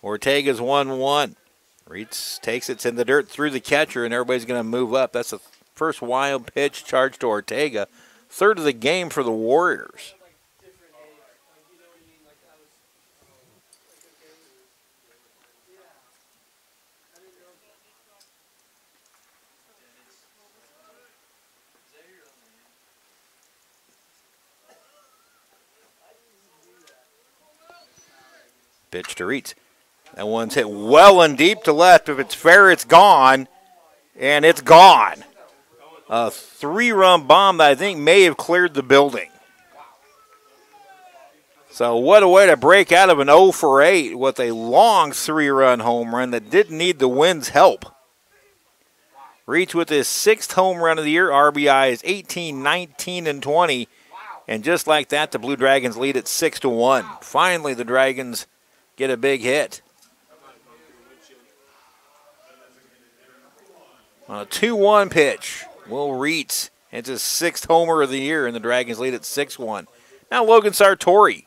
Ortega's 1-1. Reitz takes it in the dirt through the catcher, and everybody's going to move up. That's the first wild pitch charged to Ortega. Third of the game for the Warriors. Pitch to Reitz. That one's hit well and deep to left. If it's fair, it's gone. And it's gone. A 3-run bomb that I think may have cleared the building. So what a way to break out of an 0 for 8 with a long 3-run home run that didn't need the wind's help. Reitz with his 6th home run of the year. RBI is 18, 19, and 20. And just like that, the Blue Dragons lead at 6-1. Finally, the Dragons get a big hit. On a 2-1 pitch, Will Reitz hits his 6th homer of the year, and the Dragons lead at 6-1. Now Logan Sartori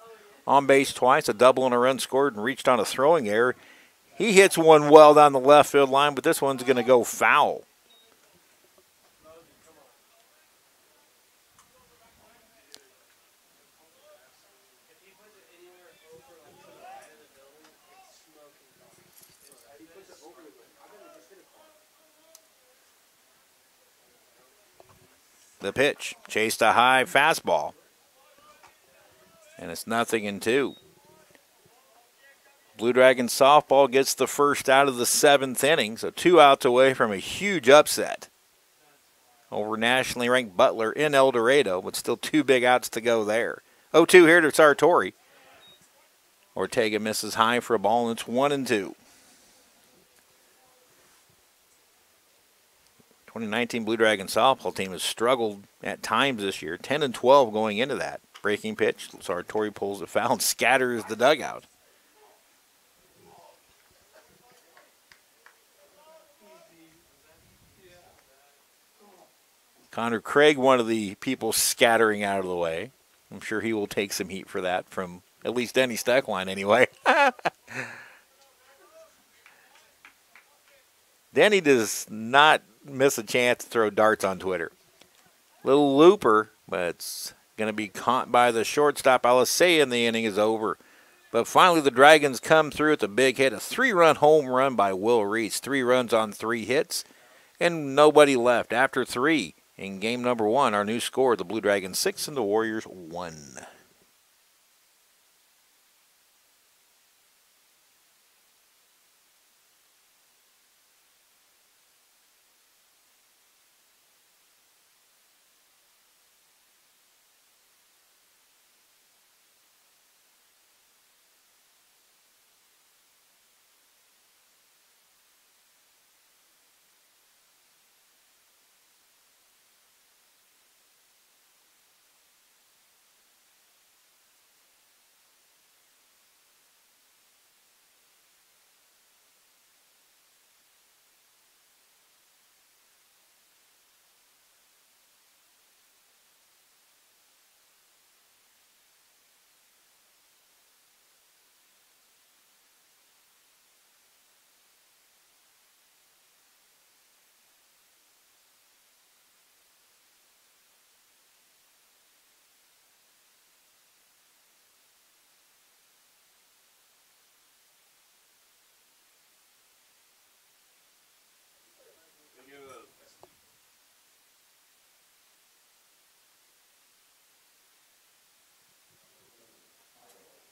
on base twice, a double and a run scored, and reached on a throwing error. He hits one well down the left field line, but this one's going to go foul. The pitch, chased a high fastball. And it's 0-2. Blue Dragons softball gets the first out of the 7th inning, so 2 outs away from a huge upset over nationally ranked Butler in El Dorado, but still 2 big outs to go there. 0-2 here to Sartori. Ortega misses high for a ball, and it's 1-2. 2019 Blue Dragon softball team has struggled at times this year, 10-12 going into that. Breaking pitch. Sartori pulls it foul and scatters the dugout. Connor Craig, one of the people scattering out of the way. I'm sure he will take some heat for that from at least Denny Steckline anyway. Denny does not miss a chance to throw darts on Twitter. Little looper, but it's going to be caught by the shortstop, Alisea, and the inning is over. But finally the Dragons come through with a big hit, a 3-run home run by Will Reese. 3 runs on 3 hits, and nobody left after 3. In game number 1, our new score, the Blue Dragons 6 and the Warriors 1.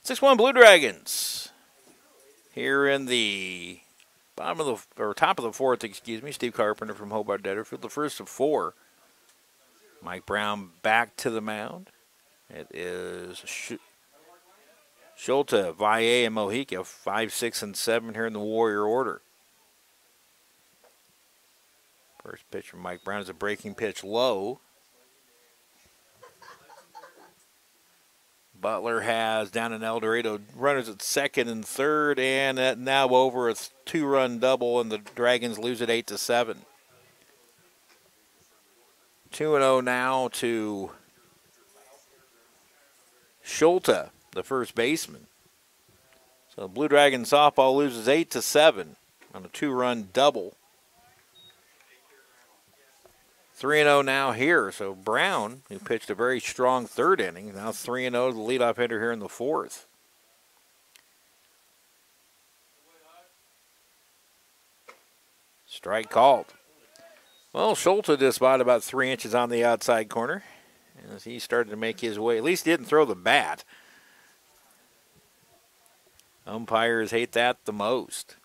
Six one Blue Dragons. Here in the top of the 4th, excuse me. Steve Carpenter from Hobart-Detter Field, the first of 4. Mike Brown back to the mound. It is Schulte, Valle, and Mojica, 5, 6, and 7 here in the Warrior order. First pitch from Mike Brown is a breaking pitch low. Butler has down in El Dorado runners at 2nd and 3rd, and that now over a 2-run double, and the Dragons lose it 8-7. 2-0 now to Schulte, the first baseman. So Blue Dragon softball loses 8-7 on a 2-run double. 3-0 now here. So Brown, who pitched a very strong 3rd inning, now 3-0, the leadoff hitter here in the 4th. Strike called. Well, Schulte just about 3 inches on the outside corner. As he started to make his way, at least he didn't throw the bat. Umpires hate that the most.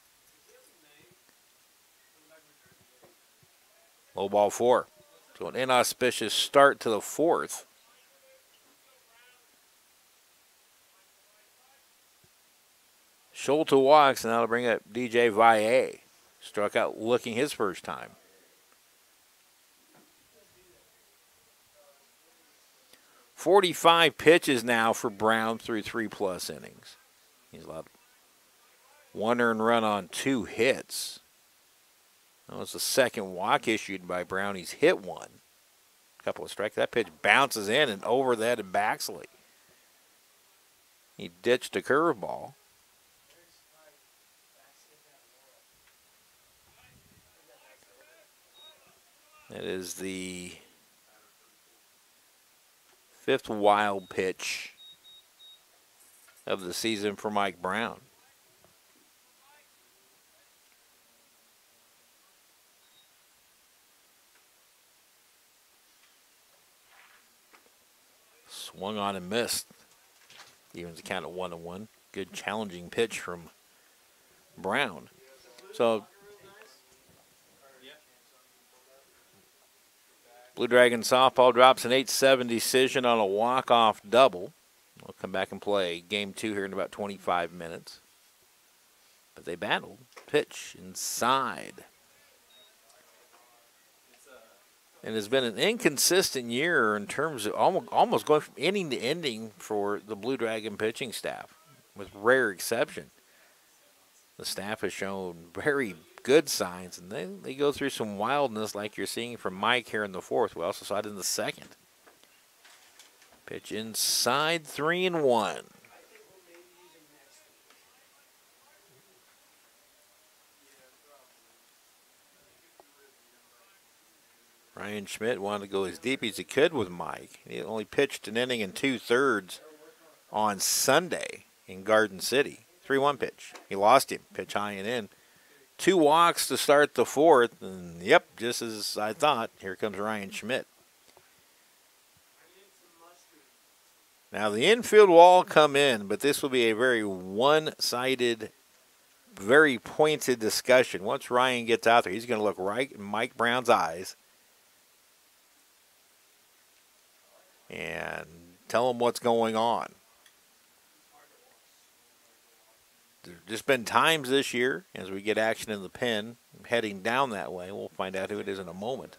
Low ball 4. So an inauspicious start to the 4th. Schulte walks, and that'll bring up DJ Valle. Struck out looking his first time. .45 pitches now for Brown through 3+ innings. He's allowed 1 earned run on 2 hits. That was the 2nd walk issued by Brown. He's hit 1. A couple of strikes. That pitch bounces in and over the head of Baxley. He ditched a curveball. That is the 5th wild pitch of the season for Mike Brown. Swung on and missed. Evens the count at 1-1. Good challenging pitch from Brown. So Blue Dragon softball drops an 8-7 decision on a walk-off double. We'll come back and play game 2 here in about 25 minutes. But they battled. Pitch inside. And it's been an inconsistent year in terms of almost going from inning to ending for the Blue Dragon pitching staff, with rare exception. The staff has shown very good signs, and they go through some wildness like you're seeing from Mike here in the fourth. We also saw it in the second. Pitch inside, 3-1. Ryan Schmidt wanted to go as deep as he could with Mike. He only pitched an inning and 2/3 on Sunday in Garden City. 3-1 pitch. He lost him. Pitch high and in. 2 walks to start the fourth. And, yep, just as I thought, here comes Ryan Schmidt. Now, the infield will all come in, but this will be a very one-sided, very pointed discussion. Once Ryan gets out there, he's going to look right in Mike Brown's eyes and tell him what's going on. There's just been times this year, as we get action in the pen, heading down that way. We'll find out who it is in a moment.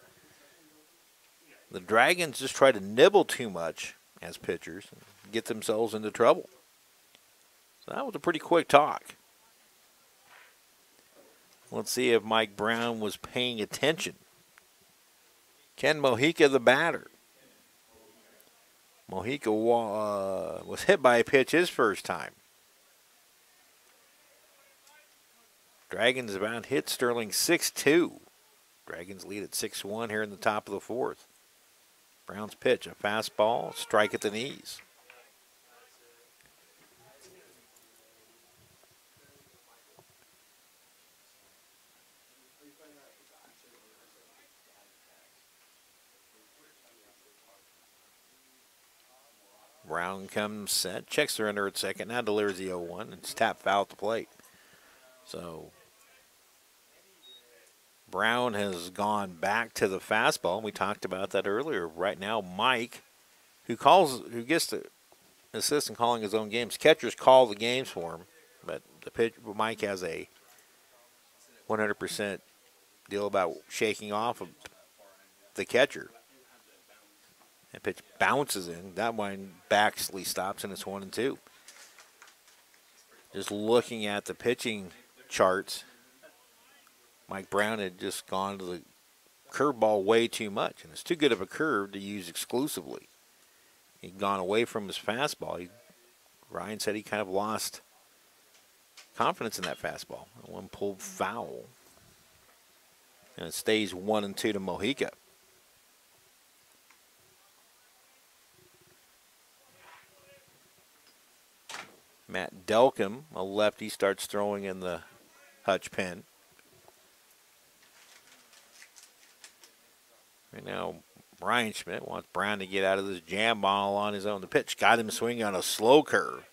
The Dragons just try to nibble too much as pitchers and get themselves into trouble. So that was a pretty quick talk. Let's see if Mike Brown was paying attention. Ken Mojica, the batter. Mojica was hit by a pitch his first time. Dragons about hit Sterling 6-2. Dragons lead at 6-1 here in the top of the fourth. Brown's pitch, a fastball, strike at the knees. Brown comes set, checks the runner at second, now delivers the 0-1. It's tapped foul at the plate. So Brown has gone back to the fastball. We talked about that earlier. Right now, Mike, who gets the assistant calling his own games. Catchers call the games for him, but Mike has a 100% deal about shaking off of the catcher. That pitch bounces in. That one Baxley stops, and it's 1-2. Just looking at the pitching charts, Mike Brown had just gone to the curveball way too much, and it's too good of a curve to use exclusively. He'd gone away from his fastball. Ryan said he kind of lost confidence in that fastball. One pulled foul, and it stays 1-2 to Mojica. Matt Delcom, a lefty, starts throwing in the Hutch pen. Right now, Ryan Schmidt wants Brown to get out of this jam ball on his own. The pitch got him swinging on a slow curve.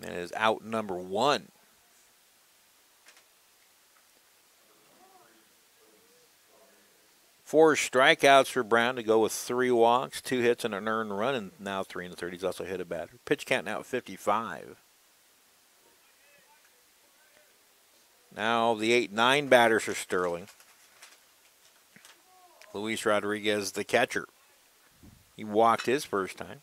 And it is out number 1. Four strikeouts for Brown to go with 3 walks, 2 hits, and an earned run, and now 3 1/3. He's also hit a batter. Pitch count now at 55. Now the 8-9 batters for Sterling. Luis Rodriguez, the catcher. He walked his first time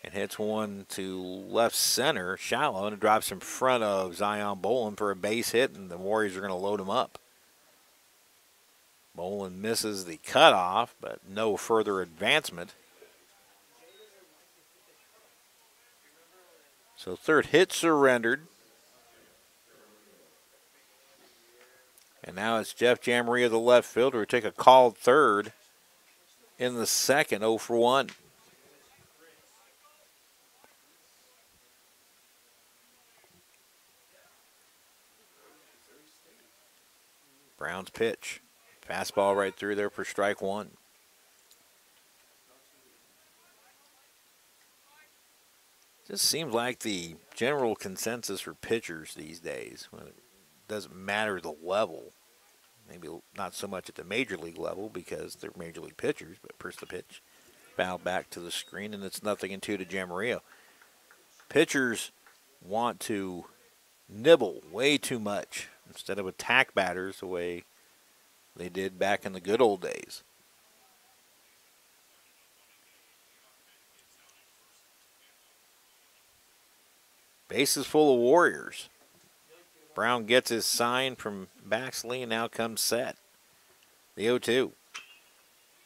and hits one to left center, shallow, and it drops in front of Zion Bolin for a base hit, and the Warriors are going to load him up. Bolin misses the cutoff, but no further advancement. So third hit surrendered. And now it's Jeff Jamaria, the left fielder, who took a called third in the second, 0 for 1. Brown's pitch. Fastball right through there for strike 1. Just seems like the general consensus for pitchers these days, when it doesn't matter the level, maybe not so much at the major league level because they're major league pitchers, but first the pitch, foul back to the screen, and it's 0-2 to Jamarillo. Pitchers want to nibble way too much instead of attack batters the way they did back in the good old days. Bases full of Warriors. Brown gets his sign from Baxley, and now comes set. The 0-2.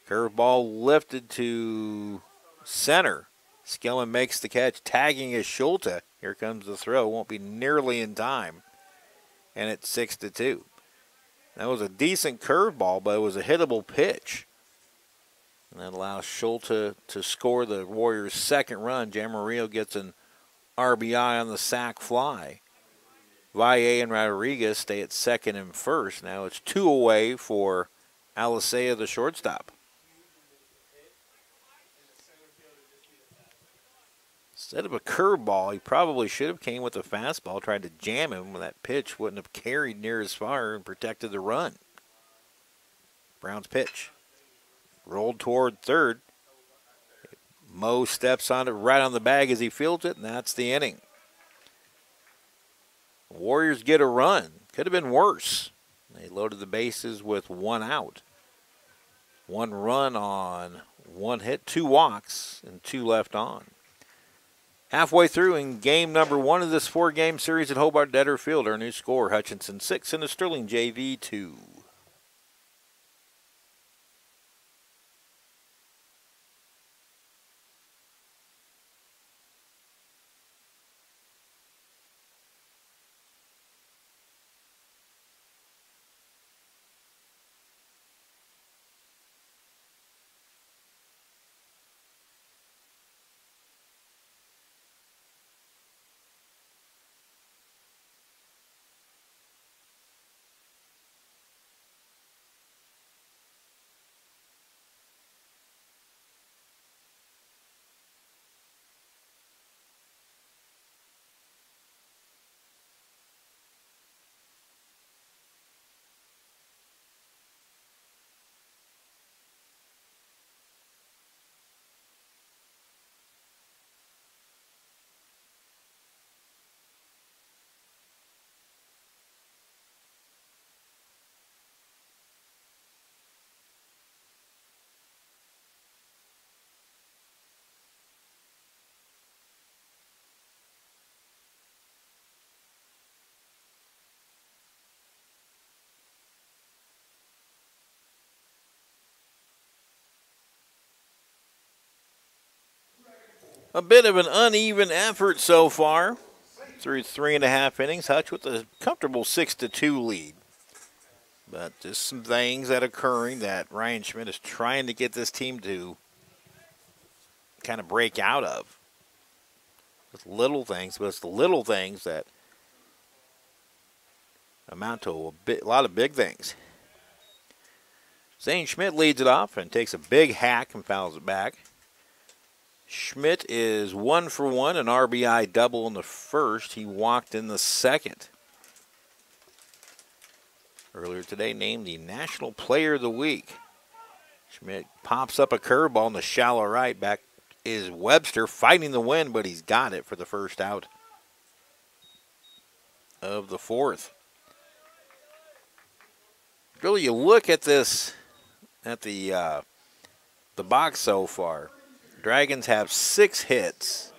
Curveball lifted to center. Skillman makes the catch, tagging his Schulte. Here comes the throw. Won't be nearly in time. And it's 6-2. That was a decent curveball, but it was a hittable pitch. And that allows Schulte to score the Warriors' second run. Jamarillo gets an RBI on the sac fly. Valle and Rodriguez stay at second and first. Now it's 2 away for Alicea, the shortstop. Instead of a curveball, he probably should have came with a fastball, tried to jam him when that pitch wouldn't have carried near as far and protected the run. Brown's pitch. Rolled toward third. Mo steps on it right on the bag as he fields it, and that's the inning. Warriors get a run. Could have been worse. They loaded the bases with 1 out. 1 run on 1 hit, 2 walks, and 2 left on. Halfway through in game number 1 of this 4-game series at Hobart-Detter Field, our new score, Hutchinson 6 and the Sterling JV 2. A bit of an uneven effort so far through 3.5 innings. Hutch with a comfortable 6-2 lead. But just some things that are occurring that Ryan Schmidt is trying to get this team to kind of break out of. It's little things, but it's the little things that amount to a lot of big things. Zane Schmidt leads it off and takes a big hack and fouls it back. Schmidt is 1 for 1, an RBI double in the first. He walked in the second. Earlier today, named the National Player of the Week. Schmidt pops up a curveball in the shallow right. Back is Webster fighting the wind, but he's got it for the first out of the 4th. Really, you look at this, at the box so far. Dragons have 6 hits,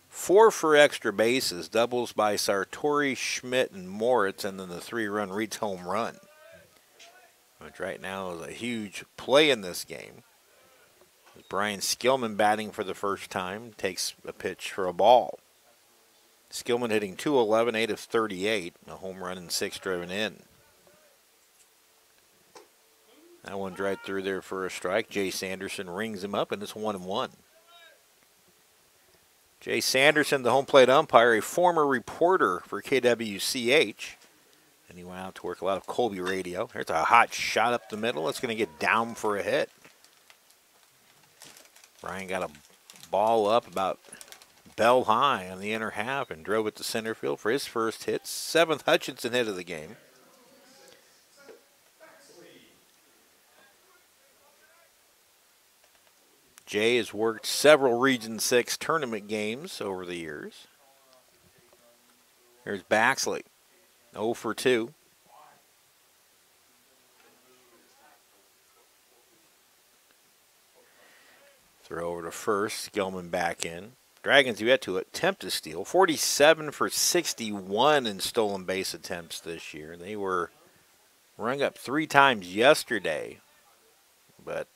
4 for extra bases, doubles by Sartori, Schmidt, and Moritz, and then the 3-run Reeds home run, which right now is a huge play in this game. Brian Skillman batting for the first time, takes a pitch for a ball. Skillman hitting .211, 8 of 38, a home run and 6 driven in. That one's right through there for a strike. Jay Sanderson rings him up, and it's 1-1. Jay Sanderson, the home plate umpire, a former reporter for KWCH. And he went out to work a lot of Colby radio. There's a hot shot up the middle. It's going to get down for a hit. Brian got a ball up about bell high on the inner half and drove it to center field for his first hit. 7th Hutchinson hit of the game. Jay has worked several Region 6 tournament games over the years. Here's Baxley, 0 for 2. Throw over to first. Skillman back in. Dragons yet to attempt to steal. 47 for 61 in stolen base attempts this year. They were rung up 3 times yesterday, but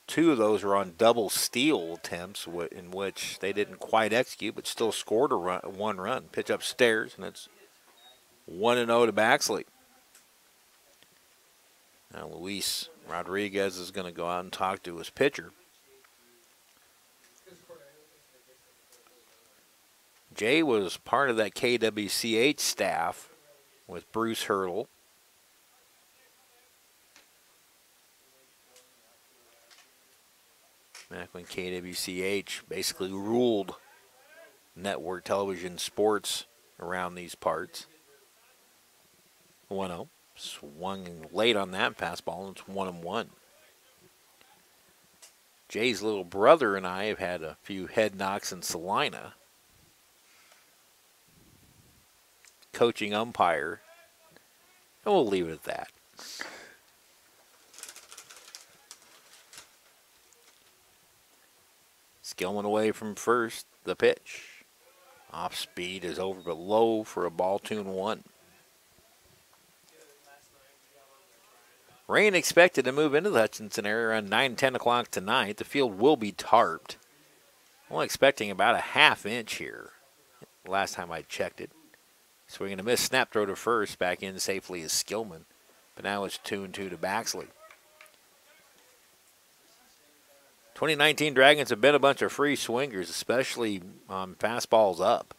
two of those were on double steal attempts in which they didn't quite execute, but still scored one run. Pitch upstairs, and it's 1-0 to Baxley. Now Luis Rodriguez is going to go out and talk to his pitcher. Jay was part of that KWCH staff with Bruce Hurdle. Back when KWCH basically ruled network television sports around these parts. 1-0. Swung late on that fastball, and it's 1-1. Jay's little brother and I have had a few head knocks in Salina. Coaching umpire, and we'll leave it at that. Skillman away from first. The pitch. Off speed is over but low for a ball, 2-1. Rain expected to move into the Hutchinson area around 9-10 o'clock tonight. The field will be tarped. Only expecting about a half-inch here. Last time I checked it. Swinging a miss, snap throw to first. Back in safely is Skillman. But now it's 2-2 to Baxley. 2019 Dragons have been a bunch of free swingers, especially on fastballs up.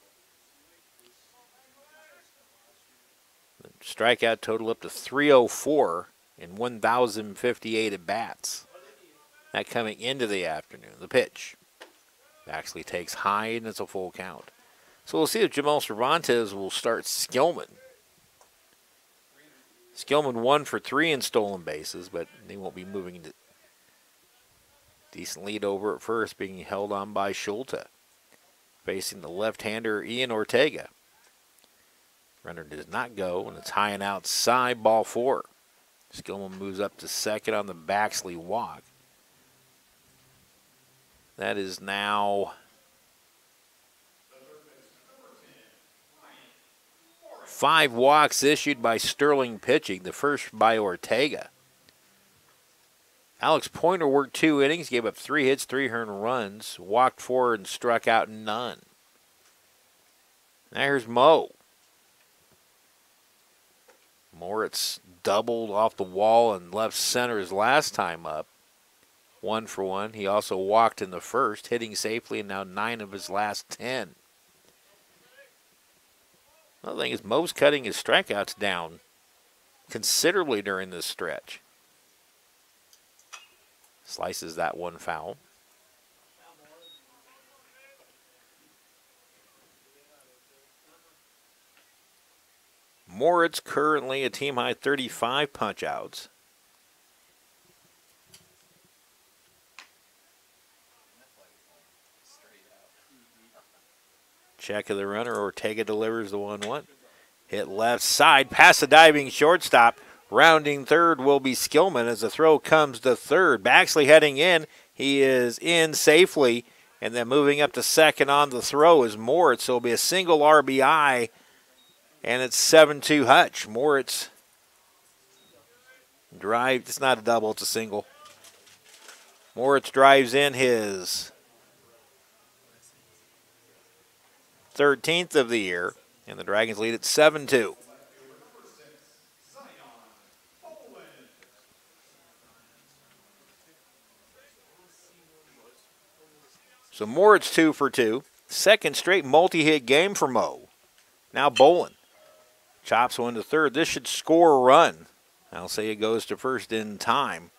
The strikeout total up to 304 in 1,058 at-bats. That coming into the afternoon. The pitch. Baxley takes high, and it's a full count. So we'll see if Jamal Cervantes will start Skillman. Skillman 1 for 3 in stolen bases, but they won't be moving into. Decent lead over at first, being held on by Schulte. Facing the left-hander Ian Ortega. Runner does not go, and it's high and outside, ball 4. Skillman moves up to second on the Baxley walk. That is now 5 walks issued by Sterling pitching, the first by Ortega. Alex Pointer worked 2 innings, gave up 3 hits, 3 earned runs, walked 4 and struck out none. Now here's Mo. Moritz doubled off the wall and left center his last time up. 1 for 1. He also walked in the first, hitting safely, and now 9 of his last 10. Another thing is Mo's cutting his strikeouts down considerably during this stretch. Slices that one foul. Moritz currently a team-high 35 punch-outs. Check of the runner. Ortega delivers the 1-1. Hit left side, past the diving shortstop. Rounding third will be Skillman as the throw comes to third. Baxley heading in. He is in safely. And then moving up to second on the throw is Moritz. So it'll be a single RBI. And it's 7-2 Hutch. Moritz drive. It's not a double, it's a single. Moritz drives in his 13th of the year, and the Dragons lead at 7-2. So Moritz 2 for 2. Second straight multi-hit game for Mo. Now Bolin chops one to third. This should score a run. I'll say it goes to first in time.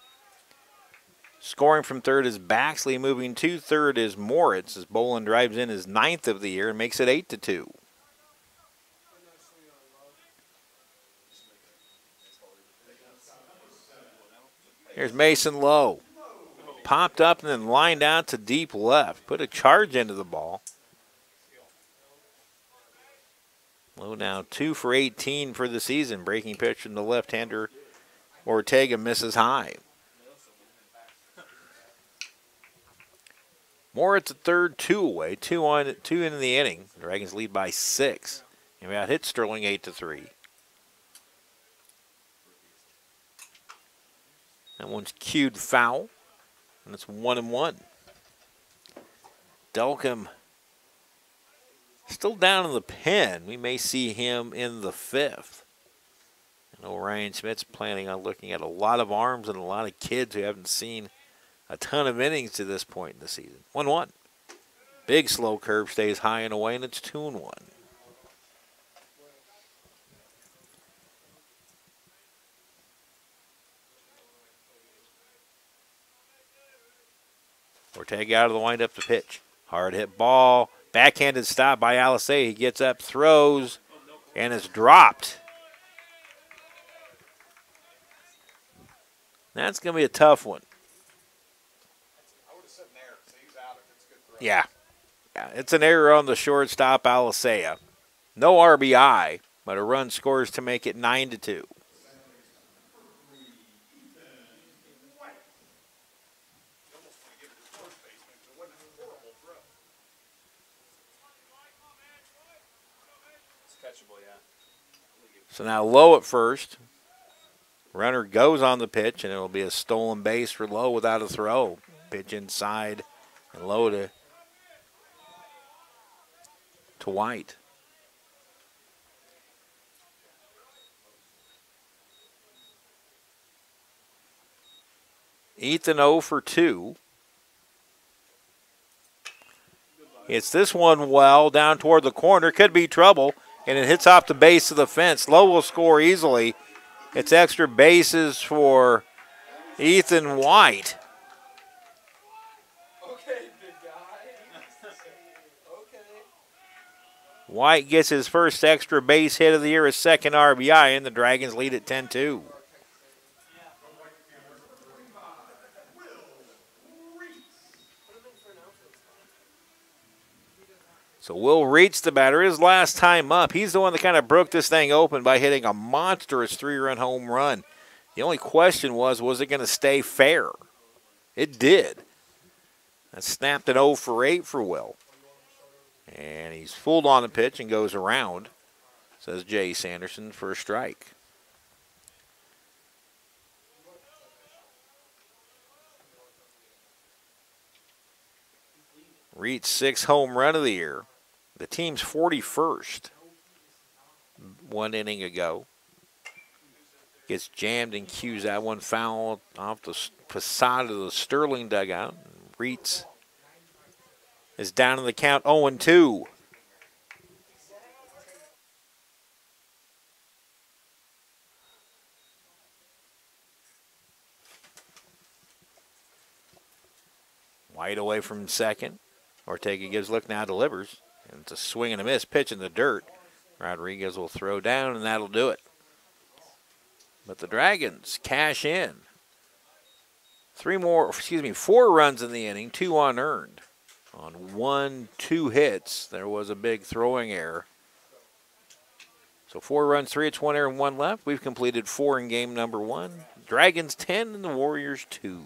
Scoring from third is Baxley. Moving to third is Moritz as Bolin drives in his 9th of the year and makes it 8-2. Here's Mason Lowe. Popped up and then lined out to deep left. Put a charge into the ball. Lowe now 2 for 18 for the season. Breaking pitch from the left-hander. Ortega misses high. More at the third, 2 away. 2 in the inning. The Dragons lead by 6. And we out hit Sterling 8-3. That one's cued foul. And it's 1-1. Delcom still down in the pen. We may see him in the 5th. I know Ryan Smith's planning on looking at a lot of arms and a lot of kids who haven't seen a ton of innings to this point in the season. 1-1. Big slow curve stays high and away, and it's 2-1. Ortega out of the windup to pitch. Hard hit ball. Backhanded stop by Alisea. He gets up, throws, and it's dropped. That's going to be a tough one. I would have said an error, so he's out if it's a good throw. Yeah. It's an error on the shortstop, Alisea. No RBI, but a run scores to make it 9-2. So now Lowe at first. Runner goes on the pitch, and it will be a stolen base for Lowe without a throw. Pitch inside, and Lowe to White. Ethan 0 for 2. Hits this one well down toward the corner. Could be trouble, and it hits off the base of the fence. Lowe will score easily. It's extra bases for Ethan White. Okay, big guy. Okay. White gets his first extra base hit of the year, his second RBI, and the Dragons lead at 10-2. So Will Reitz, the batter, his last time up. He's the one that kind of broke this thing open by hitting a monstrous 3-run home run. The only question was it going to stay fair? It did. That snapped an 0 for 8 for Will. And he's fooled on the pitch and goes around, says Jay Sanderson, for a strike. Reit's 6th home run of the year. The team's 41st. 1 inning ago. Gets jammed and cues that one foul off the facade of the Sterling dugout. Reitz is down in the count 0-2. White away from second. Ortega gives a look, now delivers. And it's a swing and a miss, pitch in the dirt. Rodriguez will throw down, and that'll do it. But the Dragons cash in. 4 runs in the inning, 2 unearned. On 1-2 hits, there was a big throwing error. So 4 runs, 3 hits, 1 error, and 1 left. We've completed 4 in game number 1. Dragons 10 and the Warriors 2.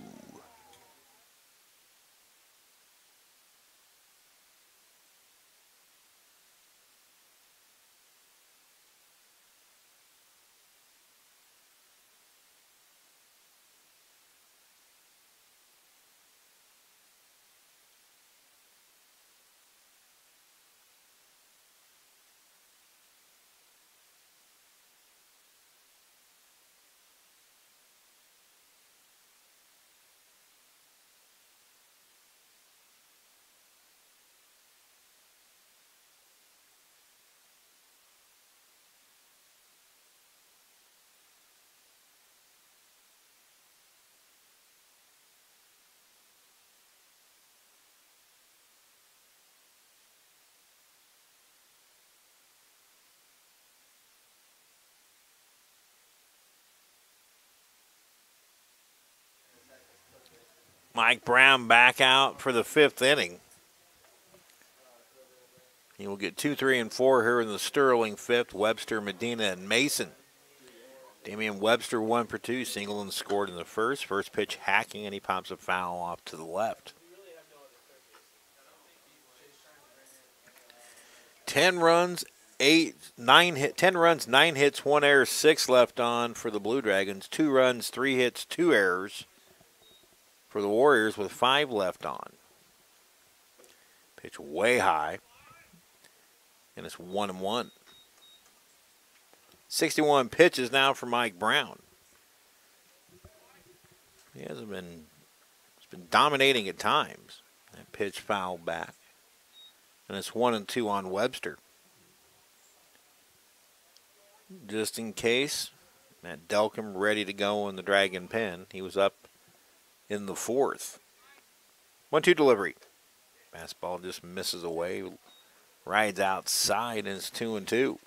Mike Brown back out for the 5th inning. He will get 2, 3, and 4 here in the Sterling 5th. Webster, Medina, and Mason. Damian Webster 1 for 2. Singleton scored in the first. First pitch hacking, and he pops a foul off to the left. 10 runs, 10 runs, 9 hits, 1 error, 6 left on for the Blue Dragons. 2 runs, 3 hits, 2 errors for the Warriors with 5 left on. Pitch way high, and it's 1-1. 61 pitches now for Mike Brown. He's been dominating at times. That pitch fouled back. And it's 1-2 on Webster. Just in case, Matt Delcom ready to go in the Dragon pen. He was up in the 4th. 1-2 delivery. Fastball just misses away. Rides outside, and it's 2-2.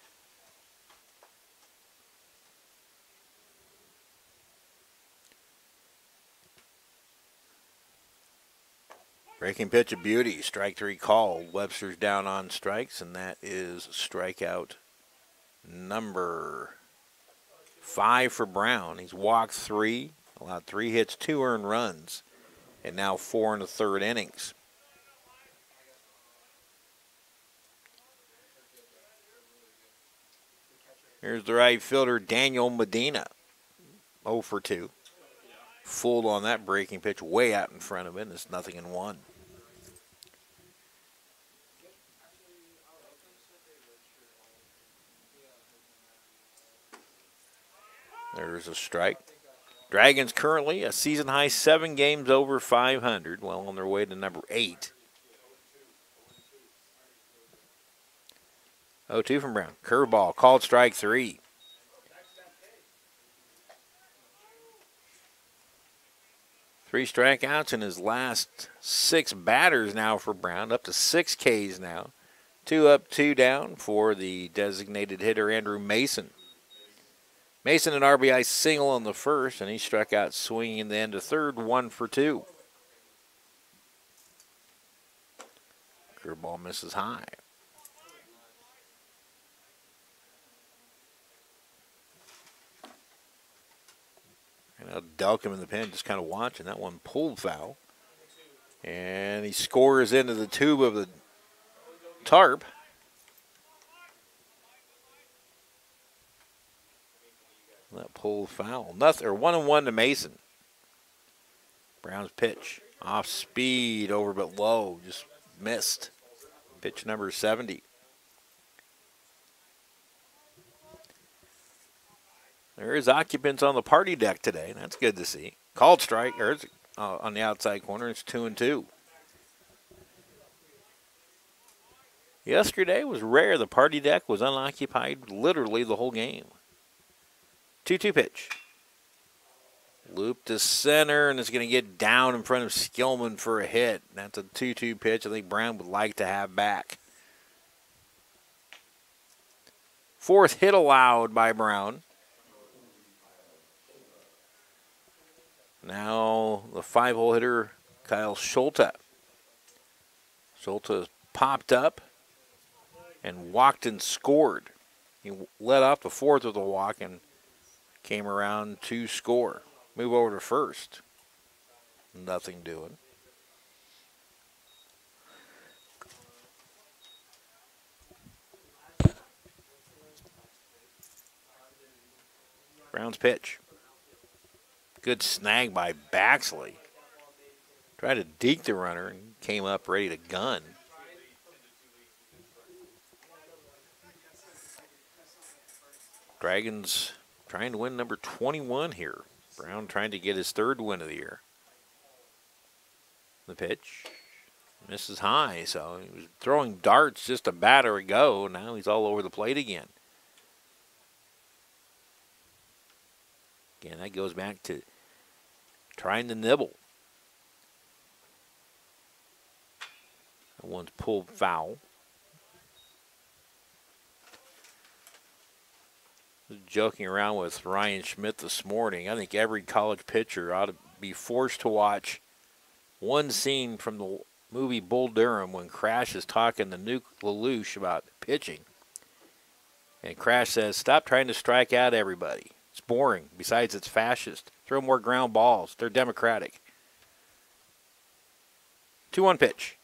Breaking pitch of beauty. Strike 3 called. Webster's down on strikes, and that is strikeout number 5 for Brown. He's walked 3, allowed 3 hits, 2 earned runs, and now 4 1/3 innings. Here's the right fielder, Daniel Medina. 0 for 2. Fooled on that breaking pitch way out in front of it, and it's 0-1. There's a strike. Dragons currently a season high 7 games over 500, well on their way to number 8. 0-2 from Brown. Curveball, called strike 3. Three strikeouts in his last 6 batters now for Brown, up to 6 Ks now. 2 up, 2 down for the designated hitter, Andrew Mason. Mason an RBI single on the first, and he struck out swinging in the end of 3rd, 1 for 2. Curveball misses high. And now Delcom in the pen just kind of watching. That one pulled foul. And he scores into the tube of the tarp. That pulled foul. Nothing, or 1-1 to Mason. Brown's pitch. Off speed, over but low. Just missed. Pitch number 70. There is occupants on the party deck today. That's good to see. Called strike, or on the outside corner. It's 2-2. Yesterday was rare. The party deck was unoccupied literally the whole game. 2-2 pitch. Loop to center, and it's going to get down in front of Skillman for a hit. That's a 2-2 pitch I think Brown would like to have back. 4th hit allowed by Brown. Now the 5-hole hitter, Kyle Schulte. Schulte popped up and walked and scored. He led off the 4th with a walk and came around to score. Move over to first. Nothing doing. Brown's pitch. Good snag by Baxley. Tried to deke the runner and came up ready to gun. Dragons trying to win number 21 here. Brown trying to get his 3rd win of the year. The pitch misses high, so he was throwing darts just a batter ago. Now he's all over the plate again. Again, that goes back to trying to nibble. That one's pulled foul. Joking around with Ryan Schmidt this morning. I think every college pitcher ought to be forced to watch one scene from the movie Bull Durham when Crash is talking to Nuke LaLoosh about pitching. And Crash says, "Stop trying to strike out everybody. It's boring. Besides, it's fascist. Throw more ground balls. They're democratic." 2-1 pitch.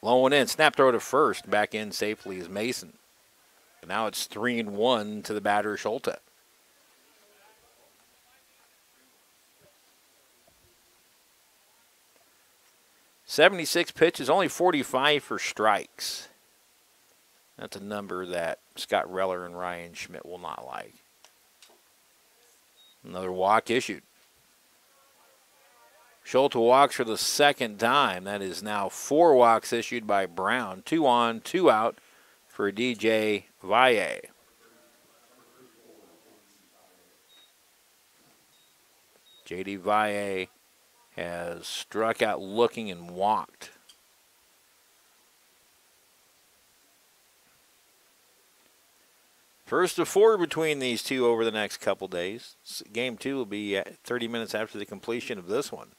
Low and in, snap throw to first. Back in safely is Mason. But now it's 3-1 to the batter, Schulte. "76 pitches, only 45 for strikes." That's a number that Scott Reller and Ryan Schmidt will not like. Another walk issued. Schulte walks for the second time. That is now 4 walks issued by Brown. 2 on, 2 out for DJ Valle. JD Valle has struck out looking and walked. First of 4 between these two over the next couple days. Game 2 will be 30 minutes after the completion of this one.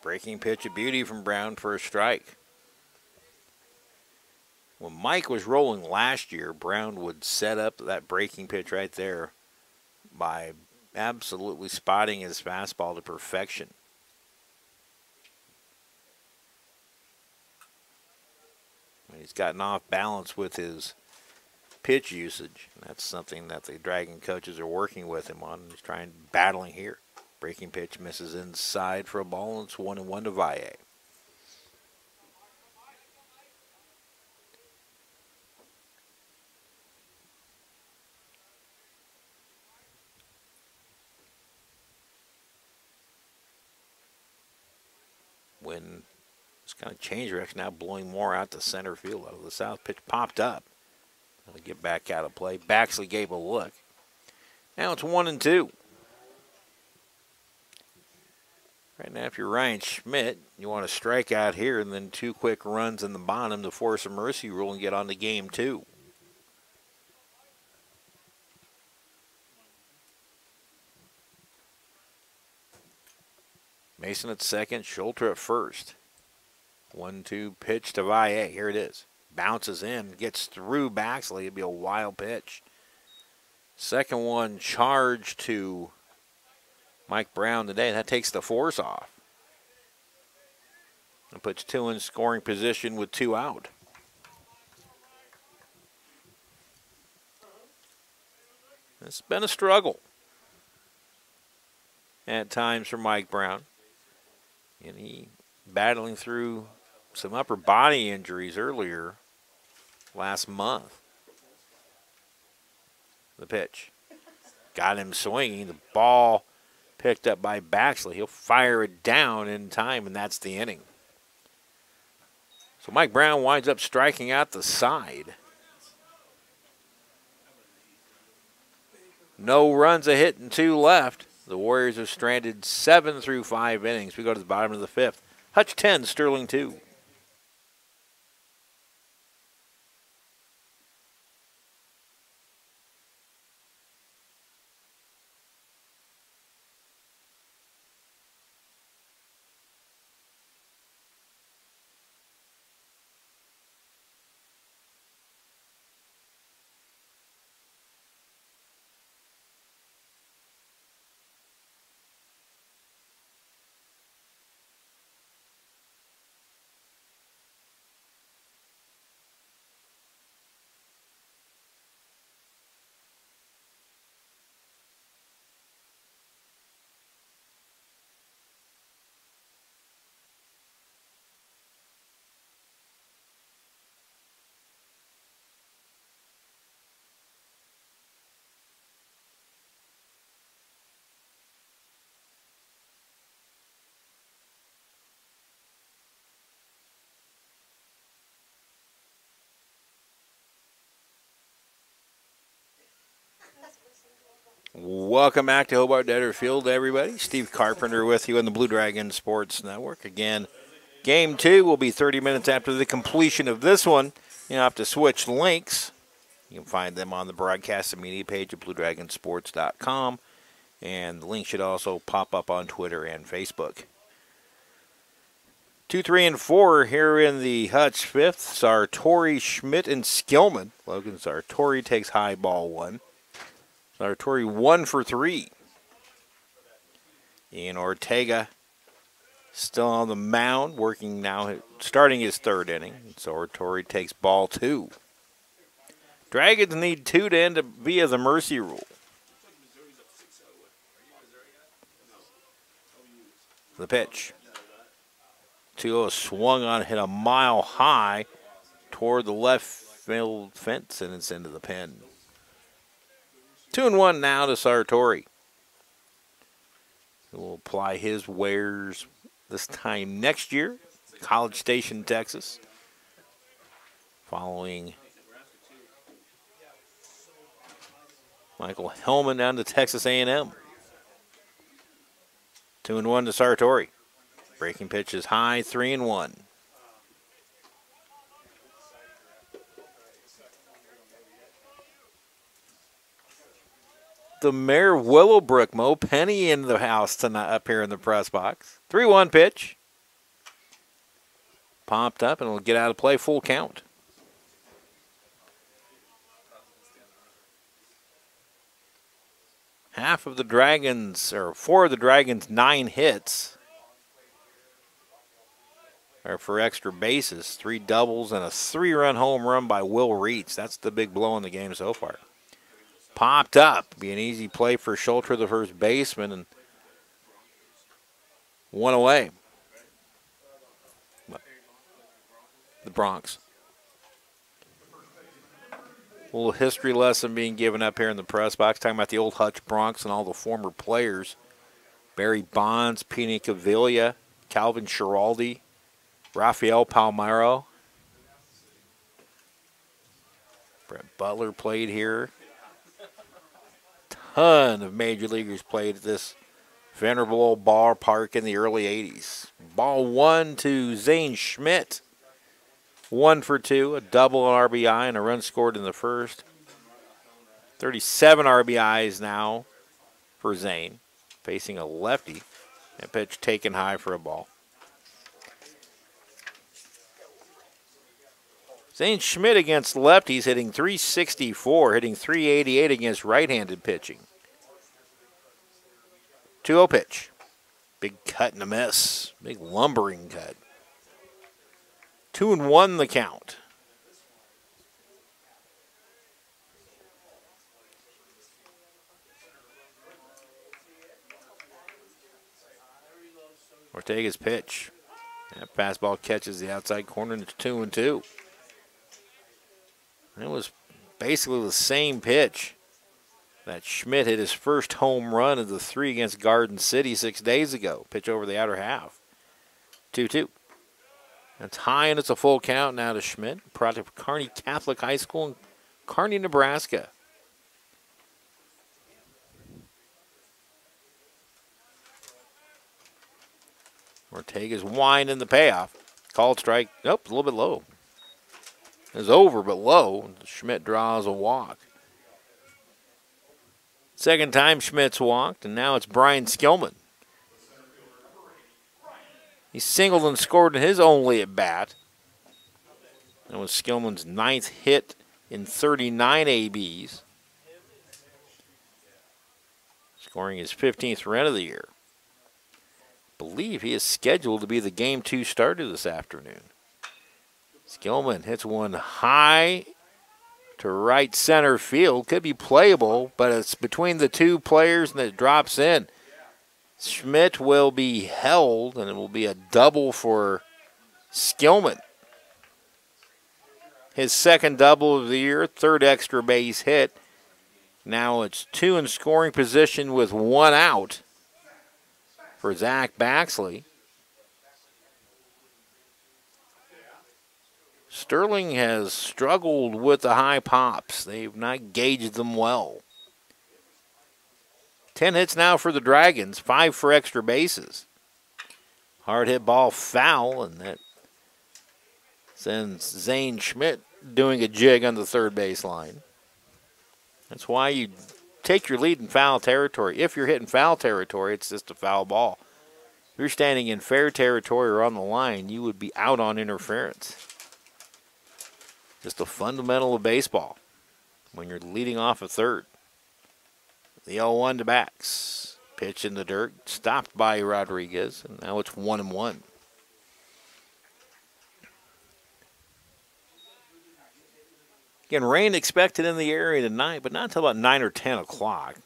Breaking pitch, a beauty from Brown for a strike. When Mike was rolling last year, Brown would set up that breaking pitch right there by absolutely spotting his fastball to perfection. He's gotten off balance with his pitch usage. That's something that the Dragon coaches are working with him on. He's battling here. Breaking pitch misses inside for a ball, and it's 1-1 to Valle. Wind it's kind of changed direction now, blowing more out to center field out of the south. Pitch popped up. It'll get back out of play. Baxley gave a look. Now it's 1-2. Right now, if you're Ryan Schmidt, you want to strike out here and then 2 quick runs in the bottom to force a mercy rule and get on to game 2. Mason at second, Schulte at first. 1-2 pitch to Valle. Here it is. Bounces in, gets through Baxley. It'll be a wild pitch. Second one charged to Mike Brown today. That takes the force off. And puts 2 in scoring position with 2 out. It's been a struggle at times for Mike Brown. And he battling through some upper body injuries earlier last month. The pitch. Got him swinging. The ball picked up by Baxley. He'll fire it down in time, and that's the inning. So Mike Brown winds up striking out the side. No runs, a hit, and 2 left. The Warriors are stranded 7 through 5 innings. We go to the bottom of the 5th. Hutch 10, Sterling 2. Welcome back to Hobart-Detter Field, everybody. Steve Carpenter with you on the Blue Dragon Sports Network. Again, game 2 will be 30 minutes after the completion of this one. You have to switch links. You can find them on the broadcast and media page at BlueDragonSports.com. And the link should also pop up on Twitter and Facebook. 2, 3, and 4 here in the Hutch 5th. Sartori, Schmidt, and Skillman. Logan Sartori takes high ball 1. Sartori 1 for 3. Ian Ortega Still on the mound, working now, starting his third inning. Sartori takes ball 2. Dragons need 2 to end up via the mercy rule. The pitch. 2-0 swung on, hit a mile high toward the left field fence, and it's into the pen. 2-1 now to Sartori. He will apply his wares this time next year, College Station, Texas, following Michael Hellman down to Texas A&M. 2-1 to Sartori. Breaking pitch is high, 3-1. The mayor of Willowbrook, Mo Penny, in the house tonight up here in the press box. 3-1 pitch. Popped up and will get out of play, full count. Half of the Dragons, or 4 of the Dragons' 9 hits are for extra bases. 3 doubles and a 3-run home run by Will Reitz. That's the big blow in the game so far. Popped up. Be an easy play for Schulter, the first baseman, and 1 away. The Bronx. A little history lesson being given up here in the press box, talking about the old Hutch Bronx and all the former players. Barry Bonds, Pina Cavilla, Calvin Schiraldi, Rafael Palmeiro. Brett Butler played here. Ton of major leaguers played at this venerable old ballpark in the early 80s. Ball 1 to Zane Schmidt. 1 for 2, a double, an RBI, and a run scored in the first. 37 RBIs now for Zane, facing a lefty. That pitch taken high for a ball. Zane Schmidt against lefties, hitting .364, hitting .388 against right-handed pitching. 2-0 pitch. Big cut and a miss. Big lumbering cut. 2-1 the count. Ortega's pitch. That fastball catches the outside corner, and it's 2-2. It was basically the same pitch that Schmidt hit his first home run of the 3 against Garden City 6 days ago. Pitch over the outer half. 2-2. That's high, and it's a full count now to Schmidt. Product of Kearney Catholic High School in Kearney, Nebraska. Ortega's winding the payoff. Called strike. Nope, a little bit low. It's over, but low. Schmidt draws a walk. Second time Schmidt's walked, and now it's Brian Skillman. He singled and scored in his only at bat. That was Skillman's 9th hit in 39 ABs. Scoring his 15th run of the year. I believe he is scheduled to be the Game 2 starter this afternoon. Skillman hits one high to right center field. Could be playable, but it's between the 2 players and it drops in. Schmidt will be held, and it will be a double for Skillman. His second double of the year, 3rd extra base hit. Now it's 2 in scoring position with 1 out for Zach Baxley. Sterling has struggled with the high pops. They've not gauged them well. 10 hits now for the Dragons, 5 for extra bases. Hard hit ball foul, and that sends Zane Schmidt doing a jig on the third base line. That's why you take your lead in foul territory. If you're hitting foul territory, it's just a foul ball. If you're standing in fair territory or on the line, you would be out on interference. Just a fundamental of baseball when you're leading off a third. The 0-1 to backs. Pitch in the dirt, stopped by Rodriguez, and now it's 1-1. Again, rain expected in the area tonight, but not until about 9 or 10 o'clock.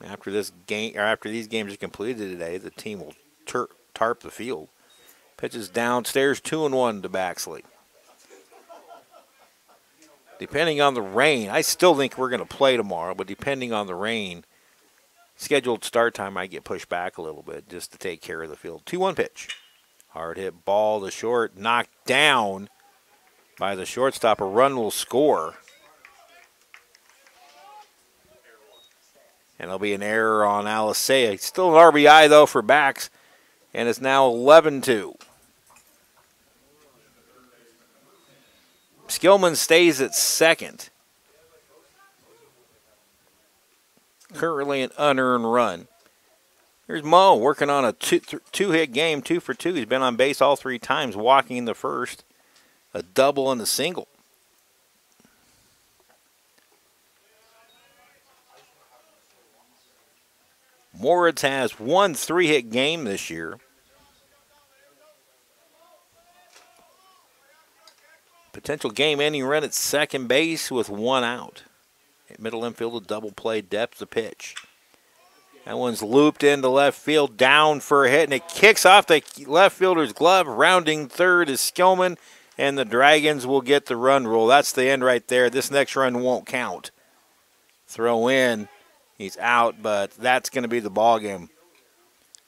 After this game, or after these games are completed today, the team will tarp the field. Pitches downstairs, 2-1 to Baxley. Depending on the rain, I still think we're going to play tomorrow, but depending on the rain, scheduled start time might get pushed back a little bit just to take care of the field. 2-1 pitch. Hard hit ball to short, knocked down by the shortstop. A run will score. And there'll be an error on Alisea. Still an RBI, though, for Bax. And it's now 11-2. Skillman stays at second. Currently an unearned run. Here's Mo working on a two-hit game, 2 for 2. He's been on base all 3 times, walking in the first, a double and a single. Moritz has 1 3-hit game this year. Potential game-ending run at second base with 1 out. At middle infield, a double play, depth of pitch. That one's looped into left field, down for a hit, and it kicks off the left fielder's glove. Rounding third is Skillman, and the Dragons will get the run rule. That's the end right there. This next run won't count. Throw in. He's out, but that's going to be the ball game.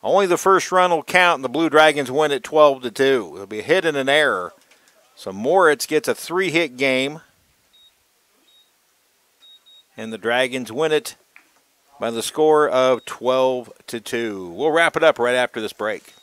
Only the first run will count, and the Blue Dragons win at 12-2. It'll be a hit and an error. So Moritz gets a 3-hit game, and the Dragons win it by the score of 12-2. We'll wrap it up right after this break.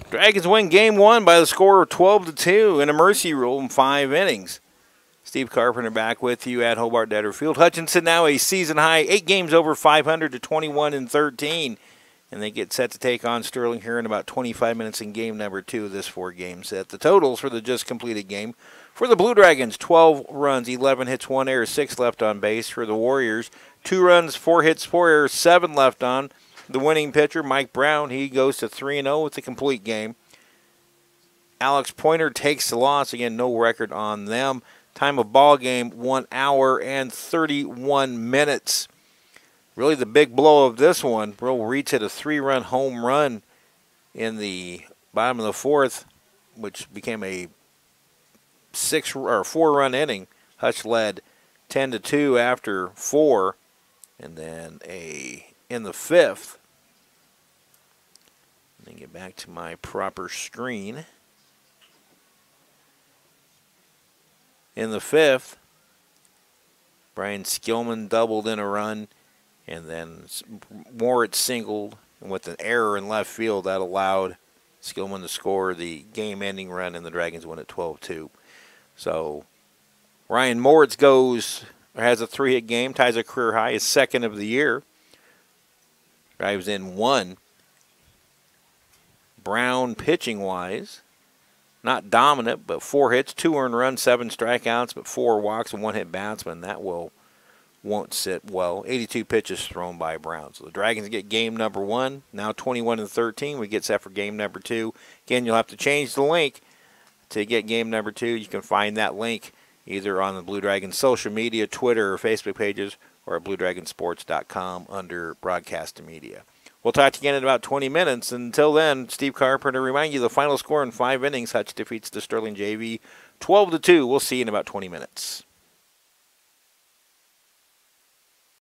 Dragons win game 1 by the score of 12-2 in a mercy rule in 5 innings. Steve Carpenter back with you at Hobart-Detter Field. Hutchinson now a season high, 8 games over 500 to 21-13. And they get set to take on Sterling here in about 25 minutes in game number 2 of this 4-game set. The totals for the just completed game. For the Blue Dragons, 12 runs, 11 hits, 1 error, 6 left on base. For the Warriors, 2 runs, 4 hits, 4 errors, 7 left on. The winning pitcher, Mike Brown, he goes to 3-0 with a complete game. Alex Pointer takes the loss. Again, no record on them. Time of ball game, 1 hour and 31 minutes. Really the big blow of this one, Will Reitz hit a 3-run home run in the bottom of the 4th, which became a 4-run inning. Hutch led 10-2 after 4, and then in the 5th. Let me get back to my proper screen. In the 5th, Brian Skillman doubled in a run, and then Moritz singled, and with an error in left field, that allowed Skillman to score the game-ending run, and the Dragons win at 12-2. So Ryan Moritz has a 3-hit game, ties a career high, his 2nd of the year. Drives in 1. Brown pitching-wise, not dominant, but 4 hits, 2 earned runs, 7 strikeouts, but 4 walks and 1 hit batsman. That won't sit well. 82 pitches thrown by Brown. So the Dragons get game number 1, now 21-13. We get set for game number 2. Again, you'll have to change the link to get game number 2. You can find that link either on the Blue Dragons social media, Twitter or Facebook pages, or at BlueDragonSports.com under Broadcast and Media. We'll talk to you again in about 20 minutes. Until then, Steve Carpenter remind you the final score in 5 innings. Hutch defeats the Sterling JV 12-2. We'll see you in about 20 minutes.